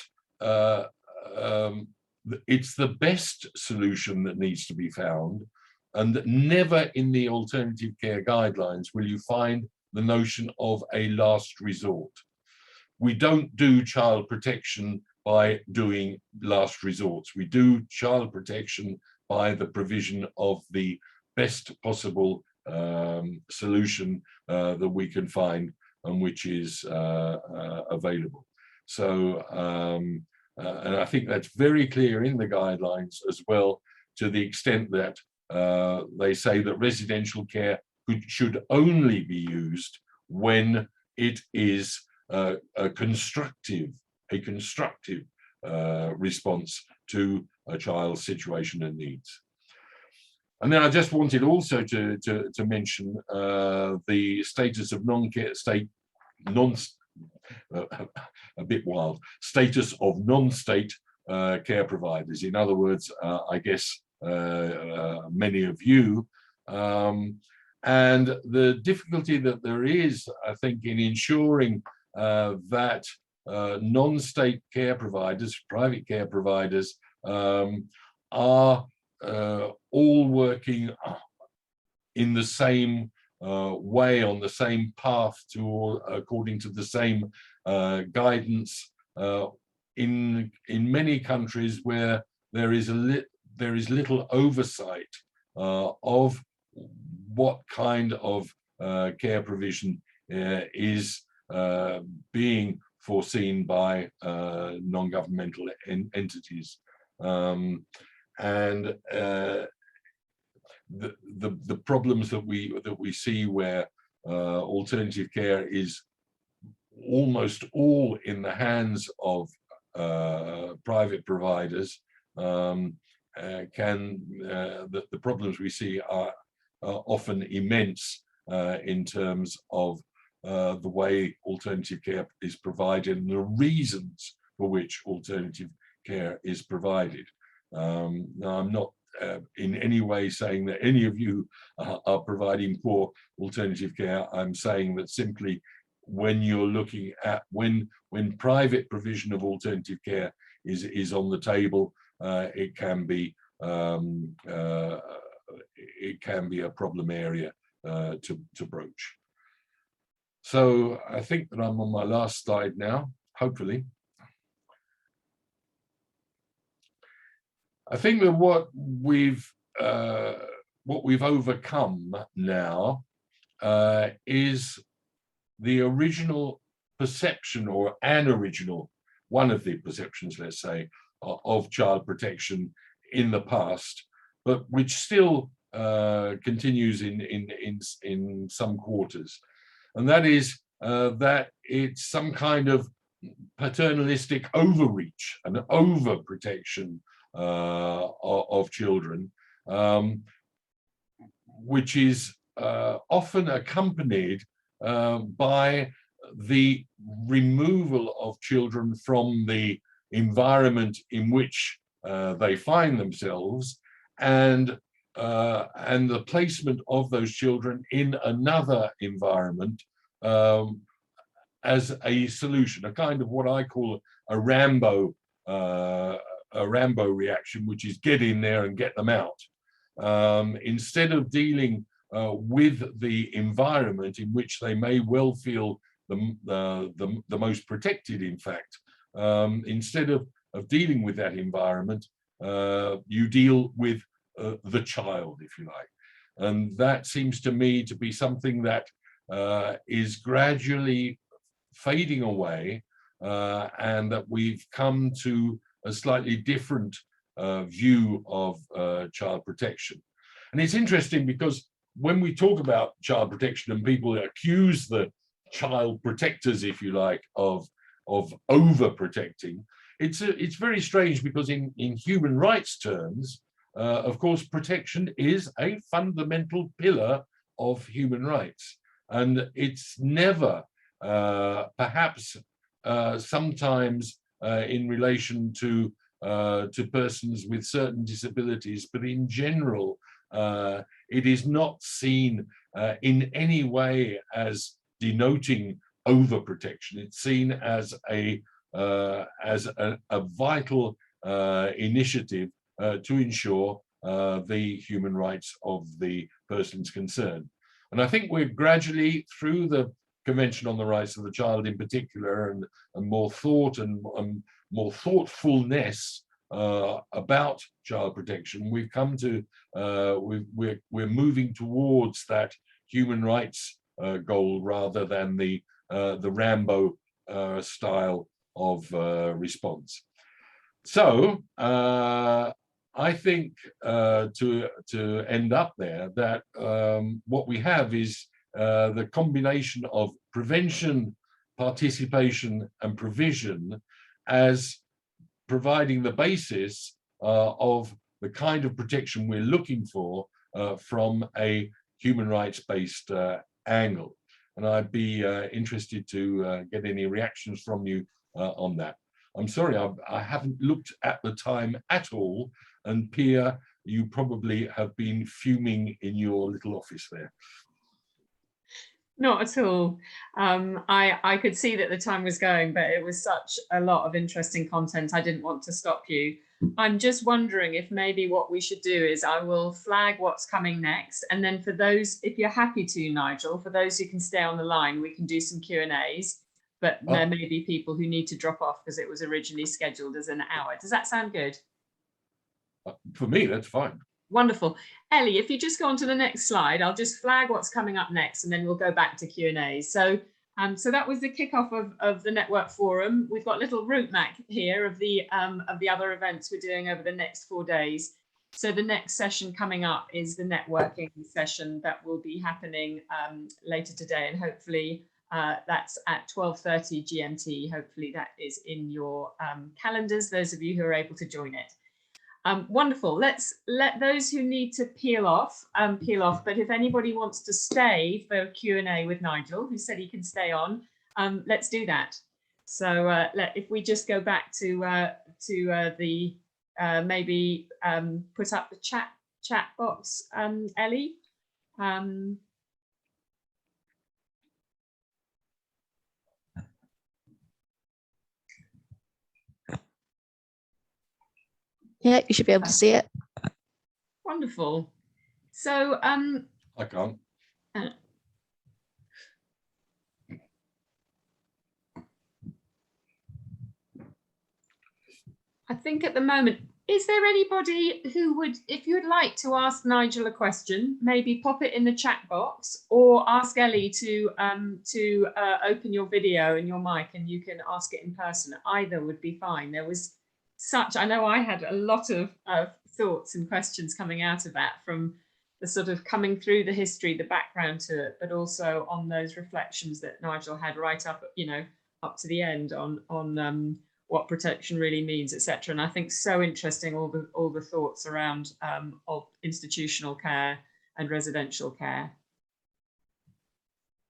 it's the best solution that needs to be found, and that never in the alternative care guidelines will you find the notion of a last resort. We don't do child protection by doing last resorts. We do child protection by the provision of the best possible solution that we can find and which is available. So, and I think that's very clear in the guidelines as well, to the extent that they say that residential care should only be used when it is a constructive response to a child's situation and needs. And then I just wanted also to mention the status of a bit wild, status of non-state care providers. In other words, I guess many of you, and the difficulty that there is, I think, in ensuring that non-state care providers, private care providers, are all working in the same way, on the same path, according to the same guidance. In many countries where there is little oversight of what kind of care provision is being foreseen by non-governmental entities, and the problems that we see where alternative care is almost all in the hands of private providers, the problems we see are often immense in terms of the way alternative care is provided and the reasons for which alternative care is provided. Now, I'm not in any way saying that any of you are providing poor alternative care. I'm saying that simply when you're looking at when private provision of alternative care is on the table, it can be a problem area to broach. So I think that I'm on my last slide now, hopefully. I think that what we've overcome now is the original perception, or one of the perceptions, let's say, of child protection in the past, but which still continues in some quarters, and that is that it's some kind of paternalistic overreach and overprotection of children, which is often accompanied by the removal of children from the environment in which they find themselves, and the placement of those children in another environment as a solution, a kind of what I call a Rambo reaction, which is get in there and get them out. Instead of dealing with the environment in which they may well feel the most protected, in fact, instead of dealing with that environment, you deal with the child, if you like. And that seems to me to be something that is gradually fading away, and that we've come to a slightly different view of child protection. And it's interesting because when we talk about child protection and people accuse the child protectors, if you like, of overprotecting, it's very strange because in human rights terms, of course, protection is a fundamental pillar of human rights. And it's never, perhaps sometimes in relation to persons with certain disabilities, but in general, it is not seen in any way as denoting overprotection. It's seen as a vital initiative to ensure the human rights of the persons concerned. And I think we're gradually, through the Convention on the Rights of the Child in particular, and more thought and more thoughtfulness about child protection, we've come to, we're moving towards that human rights goal rather than the Rambo style of response. So I think to end up there, that what we have is the combination of prevention, participation, and provision as providing the basis of the kind of protection we're looking for from a human rights-based angle. And I'd be interested to get any reactions from you on that. I'm sorry, I haven't looked at the time at all, and Pia, you probably have been fuming in your little office there. Not at all. I could see that the time was going, but it was such a lot of interesting content. I didn't want to stop you. I'm just wondering if maybe what we should do is I will flag what's coming next. And then for those, if you're happy to, Nigel, for those who can stay on the line, we can do some Q&As. But there may be people who need to drop off because it was originally scheduled as an hour. Does that sound good? For me, that's fine. Wonderful. Ellie, if you just go on to the next slide, I'll just flag what's coming up next, and then we'll go back to Q&A. So that was the kickoff of the Network Forum. We've got a little route map here of the other events we're doing over the next 4 days. So the next session coming up is the networking session that will be happening later today, and hopefully that's at 12:30 GMT. Hopefully that is in your calendars, those of you who are able to join it. Wonderful. Let's let those who need to peel off. But if anybody wants to stay for Q&A with Nigel, who said he can stay on, let's do that. So if we just go back to the maybe put up the chat box, Ellie. Yeah, you should be able to see it. Wonderful. So I can't. I think at the moment, is there anybody who would, if you'd like to ask Nigel a question, maybe pop it in the chat box, or ask Ellie to open your video and your mic and you can ask it in person. Either would be fine. There was I know I had a lot of thoughts and questions coming out of that, from the sort of coming through the history, the background to it, but also on those reflections that Nigel had right up, up to the end on what protection really means, etc. And I think so interesting all the thoughts around of institutional care and residential care.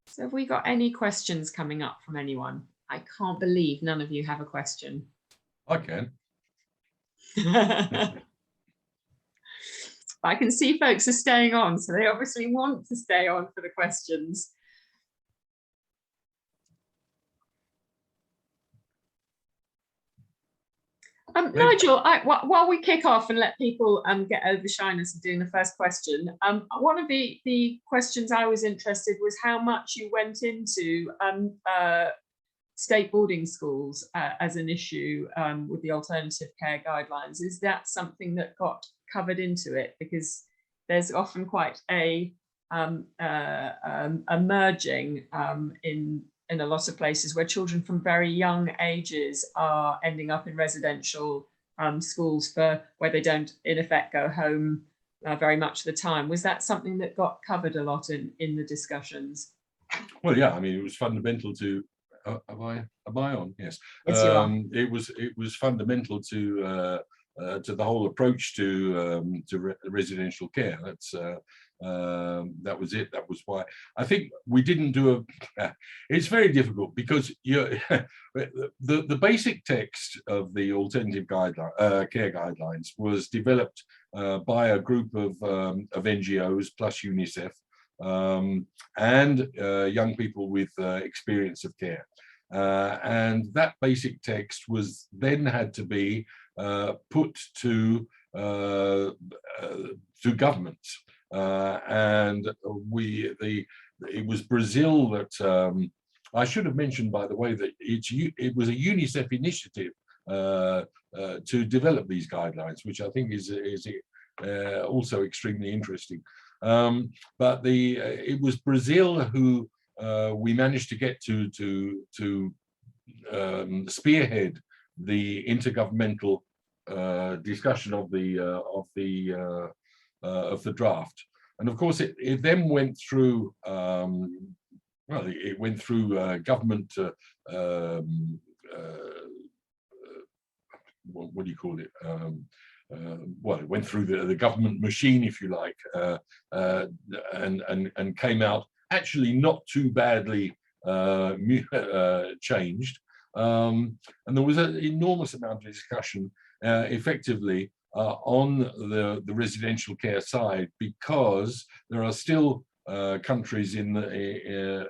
So have we got any questions coming up from anyone? I can't believe none of you have a question. I can. But I can see folks are staying on, so they obviously want to stay on for the questions. Nigel, while we kick off and let people get over the shyness of doing the first question, one of the questions I was interested was how much you went into state boarding schools as an issue with the alternative care guidelines. Is that something that got covered into it? Because there's often quite a merging in a lot of places where children from very young ages are ending up in residential schools where they don't in effect go home very much of the time. Was that something that got covered a lot in the discussions? Well, yeah, I mean, it was fundamental to, am I on? Yes. Yes, you are. It was fundamental to the whole approach to residential care. That was it. That was why I think we didn't do it's very difficult because the basic text of the alternative care guidelines was developed by a group of NGOs plus UNICEF and young people with experience of care. And that basic text was then had to be put to governments, and it was Brazil that I should have mentioned, by the way, that it was a UNICEF initiative to develop these guidelines, which I think is also extremely interesting. But it was Brazil who we managed to get to spearhead the intergovernmental discussion of the draft, and of course it then went through. Well, it went through government. What do you call it? Well, it went through the government machine, if you like, and came out actually not too badly changed. And there was an enormous amount of discussion, effectively, on the residential care side, because there are still countries who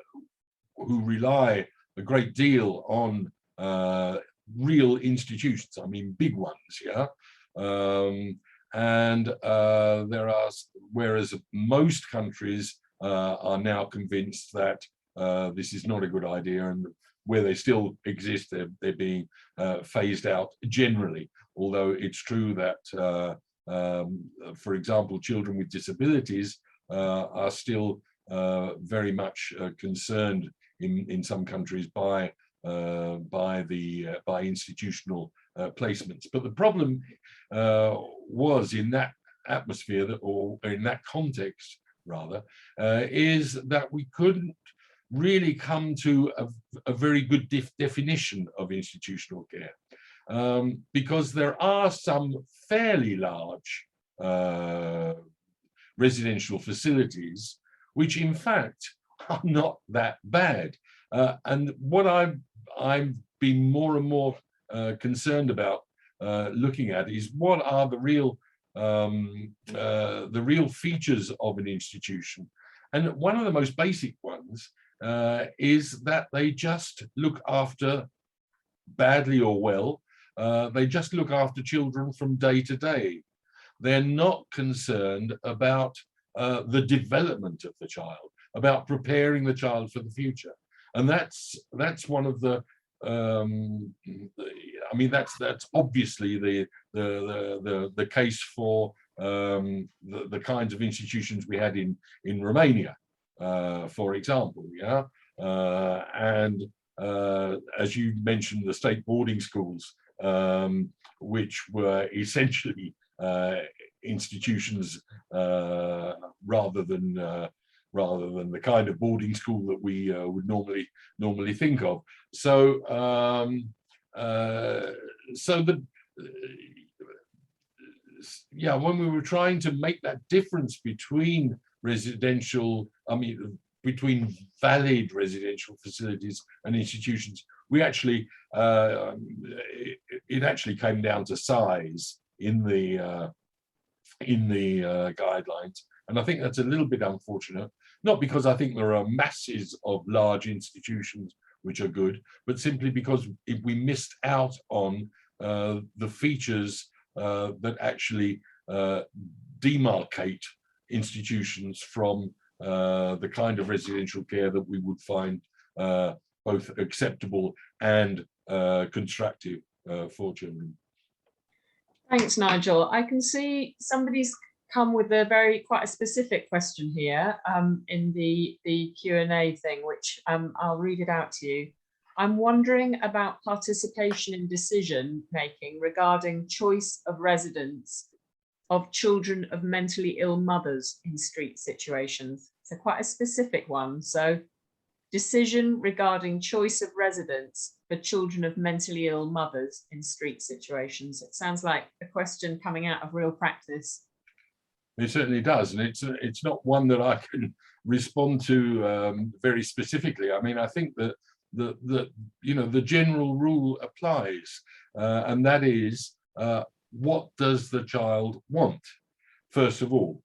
rely a great deal on real institutions. I mean, big ones, yeah. And there are, whereas most countries are now convinced that this is not a good idea, and where they still exist, they're being phased out generally. Although it's true that, for example, children with disabilities are still very much concerned in some countries by institutional placements. But the problem was in that atmosphere, or in that context rather, is that we couldn't really come to a very good definition of institutional care, because there are some fairly large residential facilities which in fact are not that bad. And what I've been more and more concerned about looking at is what are the real features of an institution. And one of the most basic ones is that they just look after, badly or well, they just look after children from day to day. They're not concerned about the development of the child, about preparing the child for the future. And that's one of the I mean, that's obviously the case for the kinds of institutions we had in Romania, for example, yeah. And as you mentioned, the state boarding schools, which were essentially institutions rather than the kind of boarding school that we would normally think of. So when we were trying to make that difference between residential, between valid residential facilities and institutions, we actually it actually came down to size in the in the guidelines. And I think that's a little bit unfortunate, not because I think there are masses of large institutions which are good, but simply because if we missed out on the features that actually demarcate institutions from the kind of residential care that we would find both acceptable and constructive for children. Thanks, Nigel. I can see somebody's come with quite a specific question here in the Q&A thing, which I'll read it out to you. I'm wondering about participation in decision making regarding choice of residence of children of mentally ill mothers in street situations. So quite a specific one. So decision regarding choice of residence for children of mentally ill mothers in street situations. It sounds like a question coming out of real practice. It certainly does, and it's not one that I can respond to very specifically. I mean, I think that the general rule applies, and that is, what does the child want? First of all,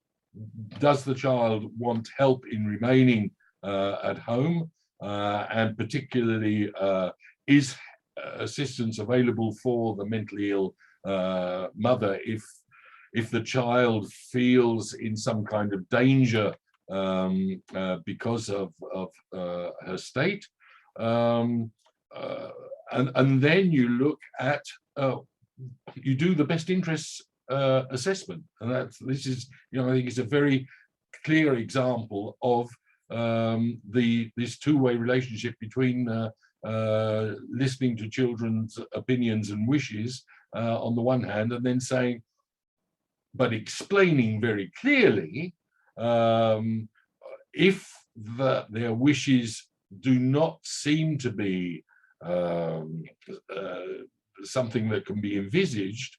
does the child want help in remaining at home, and particularly is assistance available for the mentally ill mother if the child feels in some kind of danger because of her state, and then you look at you do the best interests assessment, and this is, I think it's a very clear example of this two-way relationship between listening to children's opinions and wishes on the one hand, and then saying, but explaining very clearly, if their wishes do not seem to be something that can be envisaged,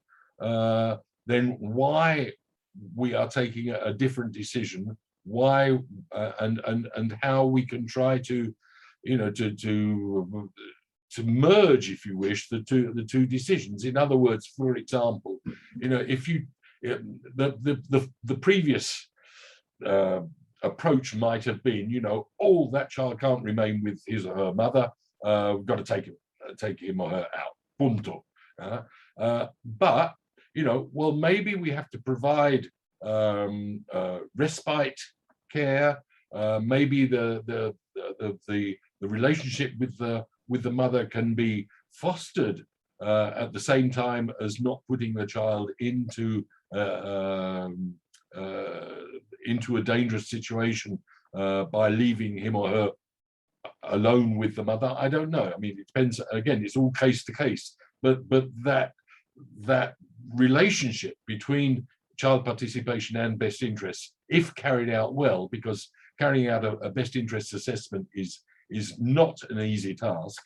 then why we are taking a different decision, why and how we can try to, to merge, if you wish, the two decisions. In other words, for example, if you the previous approach might have been, oh, that child can't remain with his or her mother, we've got to take him or her out, punto. But well, maybe we have to provide respite care. Maybe the relationship with the mother can be fostered at the same time as not putting the child into a dangerous situation by leaving him or her alone with the mother. I don't know. I mean, it depends. Again, it's all case to case. But that relationship between child participation and best interests, if carried out well, because carrying out a best interests assessment is not an easy task.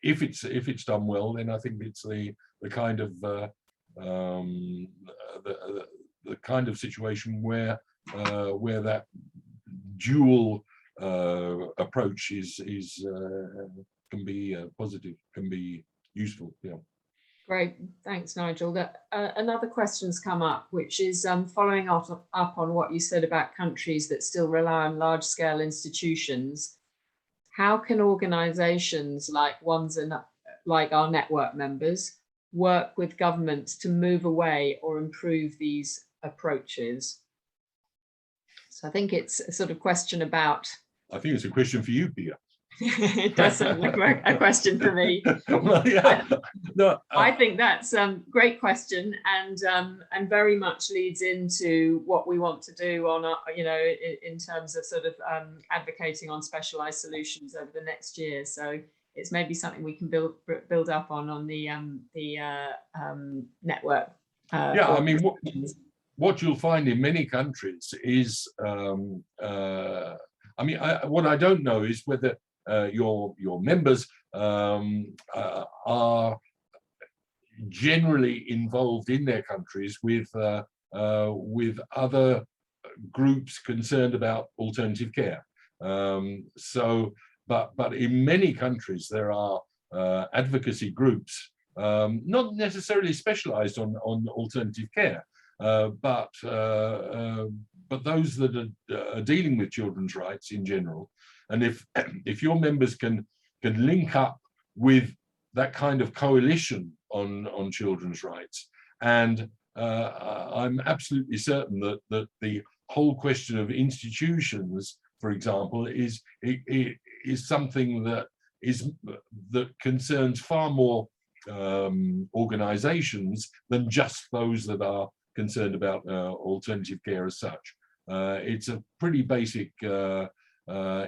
If it's done well, then I think it's the kind of situation where that dual approach can be positive, can be useful. Yeah. Great, thanks, Nigel. Another question's come up, which is following up on what you said about countries that still rely on large-scale institutions. How can organisations like like our network members work with governments to move away or improve these approaches? So I think it's a sort of question about. I think it's a question for you, Pia. It does sound like a question for me. Well, yeah. I think that's a great question, and very much leads into what we want to do on in terms of sort of advocating on specialized solutions over the next year. So it's maybe something we can build up on the network. Yeah, I mean, what you'll find in many countries is, what I don't know is whether your members are generally involved in their countries with other groups concerned about alternative care. But in many countries there are advocacy groups not necessarily specialized on alternative care, but those that are dealing with children's rights in general. And if your members can link up with that kind of coalition on children's rights, and I'm absolutely certain that the whole question of institutions, for example, is something that concerns far more organizations than just those that are concerned about alternative care as such. It's a pretty basic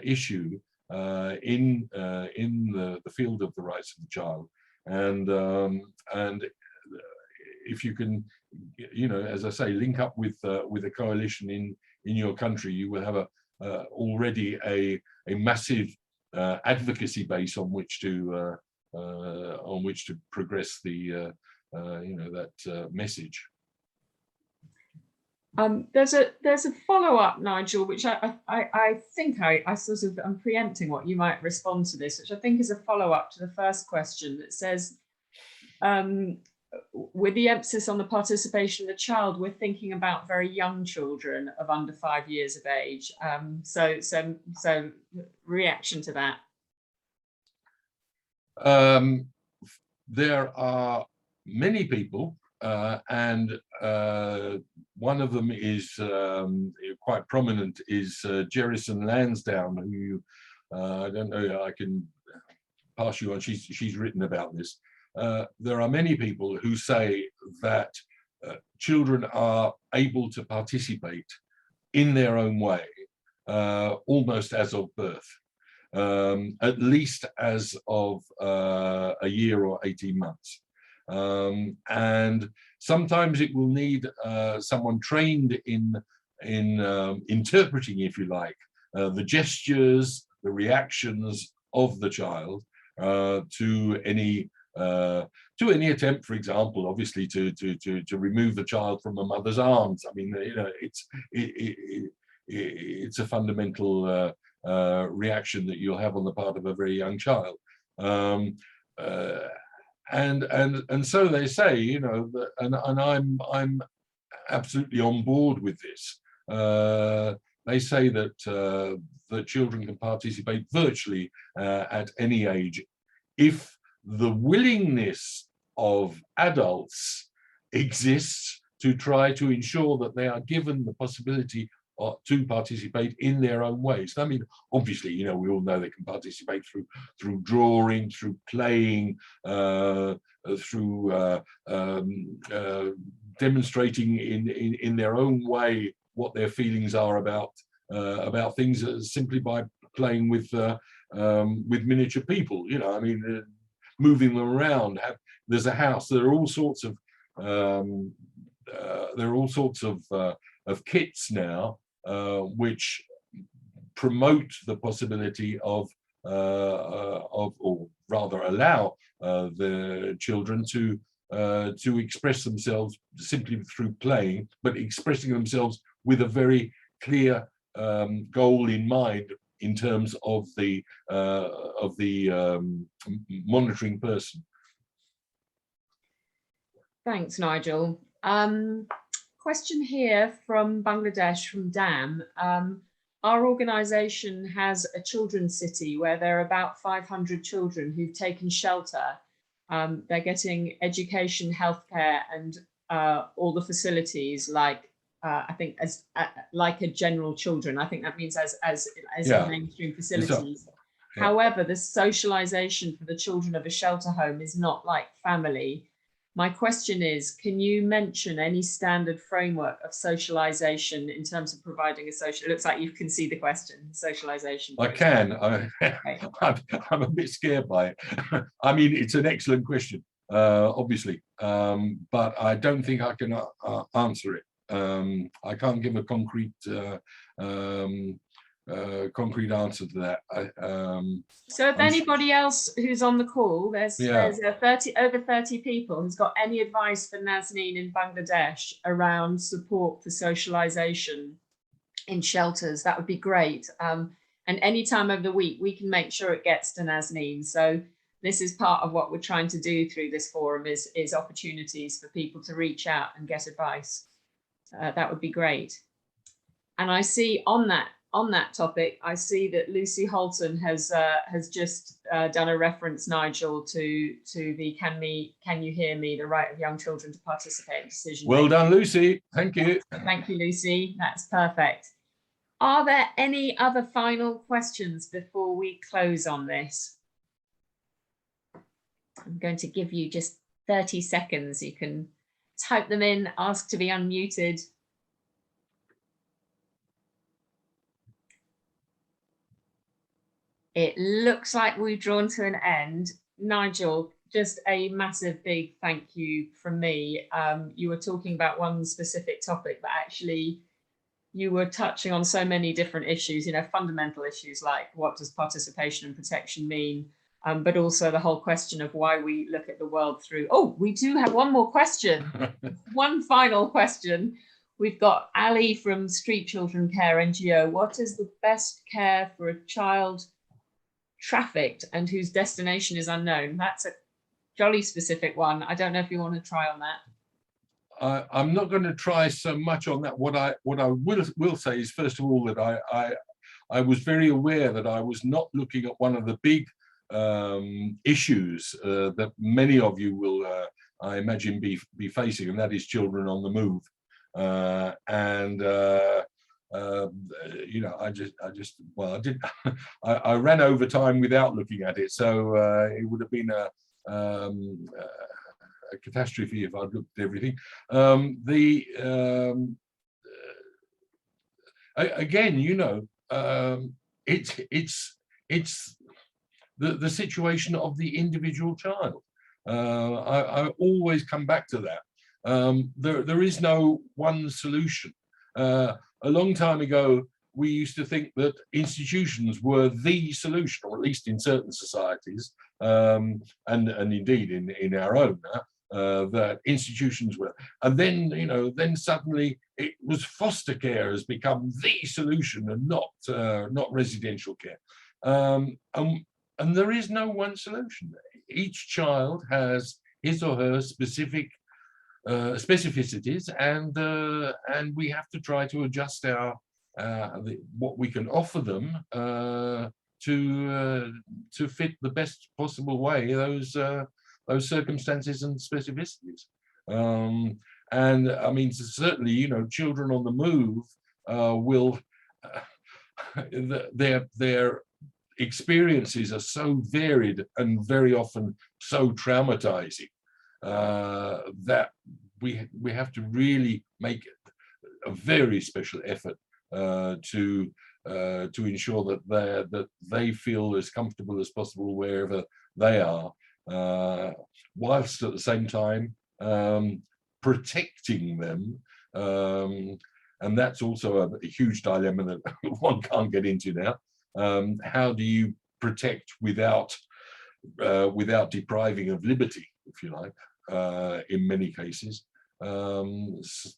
issue in the field of the rights of the child, and if you can, as I say, link up with a coalition in your country, you will have already a massive advocacy base on which to progress the that message. There's a follow-up, Nigel, which I think I'm preempting what you might respond to this, which I think is a follow-up to the first question that says, with the emphasis on the participation of the child, we're thinking about very young children of under 5 years of age. So reaction to that. There are many people, and one of them is quite prominent, is Jerison Lansdowne, who I don't know, I can pass you on. She's written about this. There are many people who say that children are able to participate in their own way, almost as of birth, at least as of a year or 18 months. And sometimes it will need someone trained in interpreting, if you like, the gestures, the reactions of the child to any attempt, for example, obviously to remove the child from a mother's arms. I mean, it's a fundamental reaction that you'll have on the part of a very young child. And so they say, and I'm absolutely on board with this. They say that children can participate virtually at any age if the willingness of adults exists to try to ensure that they are given the possibility to participate in their own ways. I mean, obviously, we all know they can participate through drawing, through playing, through demonstrating in their own way what their feelings are about things, simply by playing with miniature people. I mean, moving them around. There's a house. There are all sorts of kits now which promote the possibility of, or rather allow the children to express themselves simply through playing, but expressing themselves with a very clear goal in mind in terms of the monitoring person. Thanks, Nigel. Question here from Bangladesh, from Dan. Our organisation has a children's city where there are about 500 children who've taken shelter. They're getting education, healthcare, and all the facilities like I think as like a general children. I think that means as mainstream facilities. Yeah. However, the socialisation for the children of a shelter home is not like family. My question is, can you mention any standard framework of socialisation in terms of providing a social? It looks like you can see the question, socialisation. I can. I'm a bit scared by it. I mean, it's an excellent question, obviously, but I don't think I can answer it. I can't give a concrete answer to that. So if anybody else who's on the call, there's over 30 people who's got any advice for Nazneen in Bangladesh around support for socialisation in shelters, that would be great. And any time over the week, we can make sure it gets to Nazneen. So this is part of what we're trying to do through this forum is opportunities for people to reach out and get advice. That would be great. And I see on that topic, I see that Lucy Holton has just done a reference, Nigel, to the Can You Hear Me, the right of young children to participate in decision making. Well done, Lucy. Thank you. Thank you, Lucy. That's perfect. Are there any other final questions before we close on this? I'm going to give you just 30 seconds. You can type them in, ask to be unmuted. It looks like we've drawn to an end. Nigel, just a massive big thank you from me. You were talking about one specific topic, but actually you were touching on so many different issues, you know, fundamental issues like what does participation and protection mean, but also the whole question of why we look at the world through. Oh, we do have one more question. One final question. We've got Ali from Street Children Care NGO. What is the best care for a child trafficked and whose destination is unknown? That's a jolly specific one. I don't know if you want to try on that. I'm not going to try so much on that. What I will say is, first of all, that I was very aware that I was not looking at one of the big issues that many of you will, I imagine, be facing, and that is children on the move. You know, I ran over time without looking at it, so it would have been a catastrophe if I'd looked at everything. Again, you know, it's the situation of the individual child. I always come back to that. There is no one solution. A long time ago, we used to think that institutions were the solution, or at least in certain societies, and indeed in our own, that institutions were. And then, you know, then suddenly it was foster care has become the solution and not residential care. And there is no one solution. Each child has his or her specific specificities, and we have to try to adjust our what we can offer them to fit the best possible way those circumstances and specificities. And I mean, certainly, you know, children on the move will their experiences are so varied and very often so traumatizing that we have to really make a very special effort to ensure that they feel as comfortable as possible wherever they are, whilst at the same time protecting them. And that's also a huge dilemma that one can't get into now. How do you protect without depriving of liberty, if you like, in many cases? And so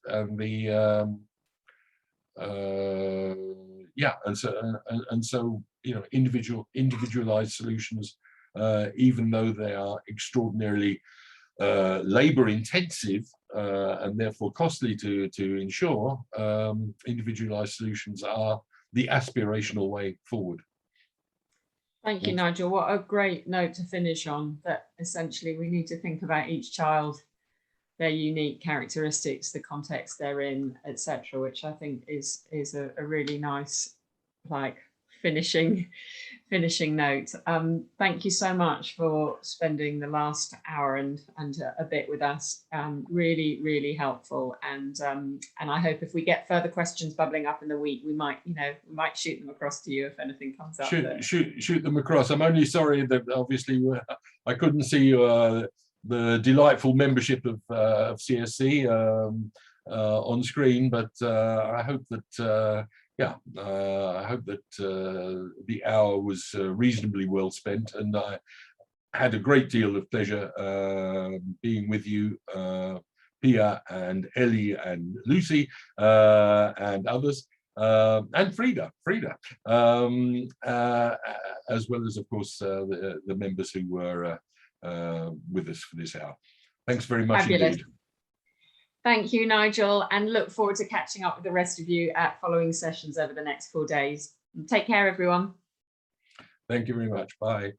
you know, individualized solutions, even though they are extraordinarily labor intensive and therefore costly to ensure, individualized solutions are the aspirational way forward. Thank you, Nigel. What a great note to finish on, that essentially we need to think about each child, their unique characteristics, the context they're in, etc., which I think is a really nice, like, finishing note. Thank you so much for spending the last hour and a bit with us. Really, really helpful. And I hope if we get further questions bubbling up in the week, we might shoot them across to you if anything comes up. Shoot them across. I'm only sorry that obviously I couldn't see the delightful membership of CSC on screen, but I hope that I hope that the hour was reasonably well spent, and I had a great deal of pleasure being with you, Pia and Ellie and Lucy and others. and Frida, as well as, of course, the members who were with us for this hour. Thanks very much Fabulous. indeed. Thank you, Nigel, and look forward to catching up with the rest of you at following sessions over the next 4 days. Take care, everyone. Thank you very much. Bye.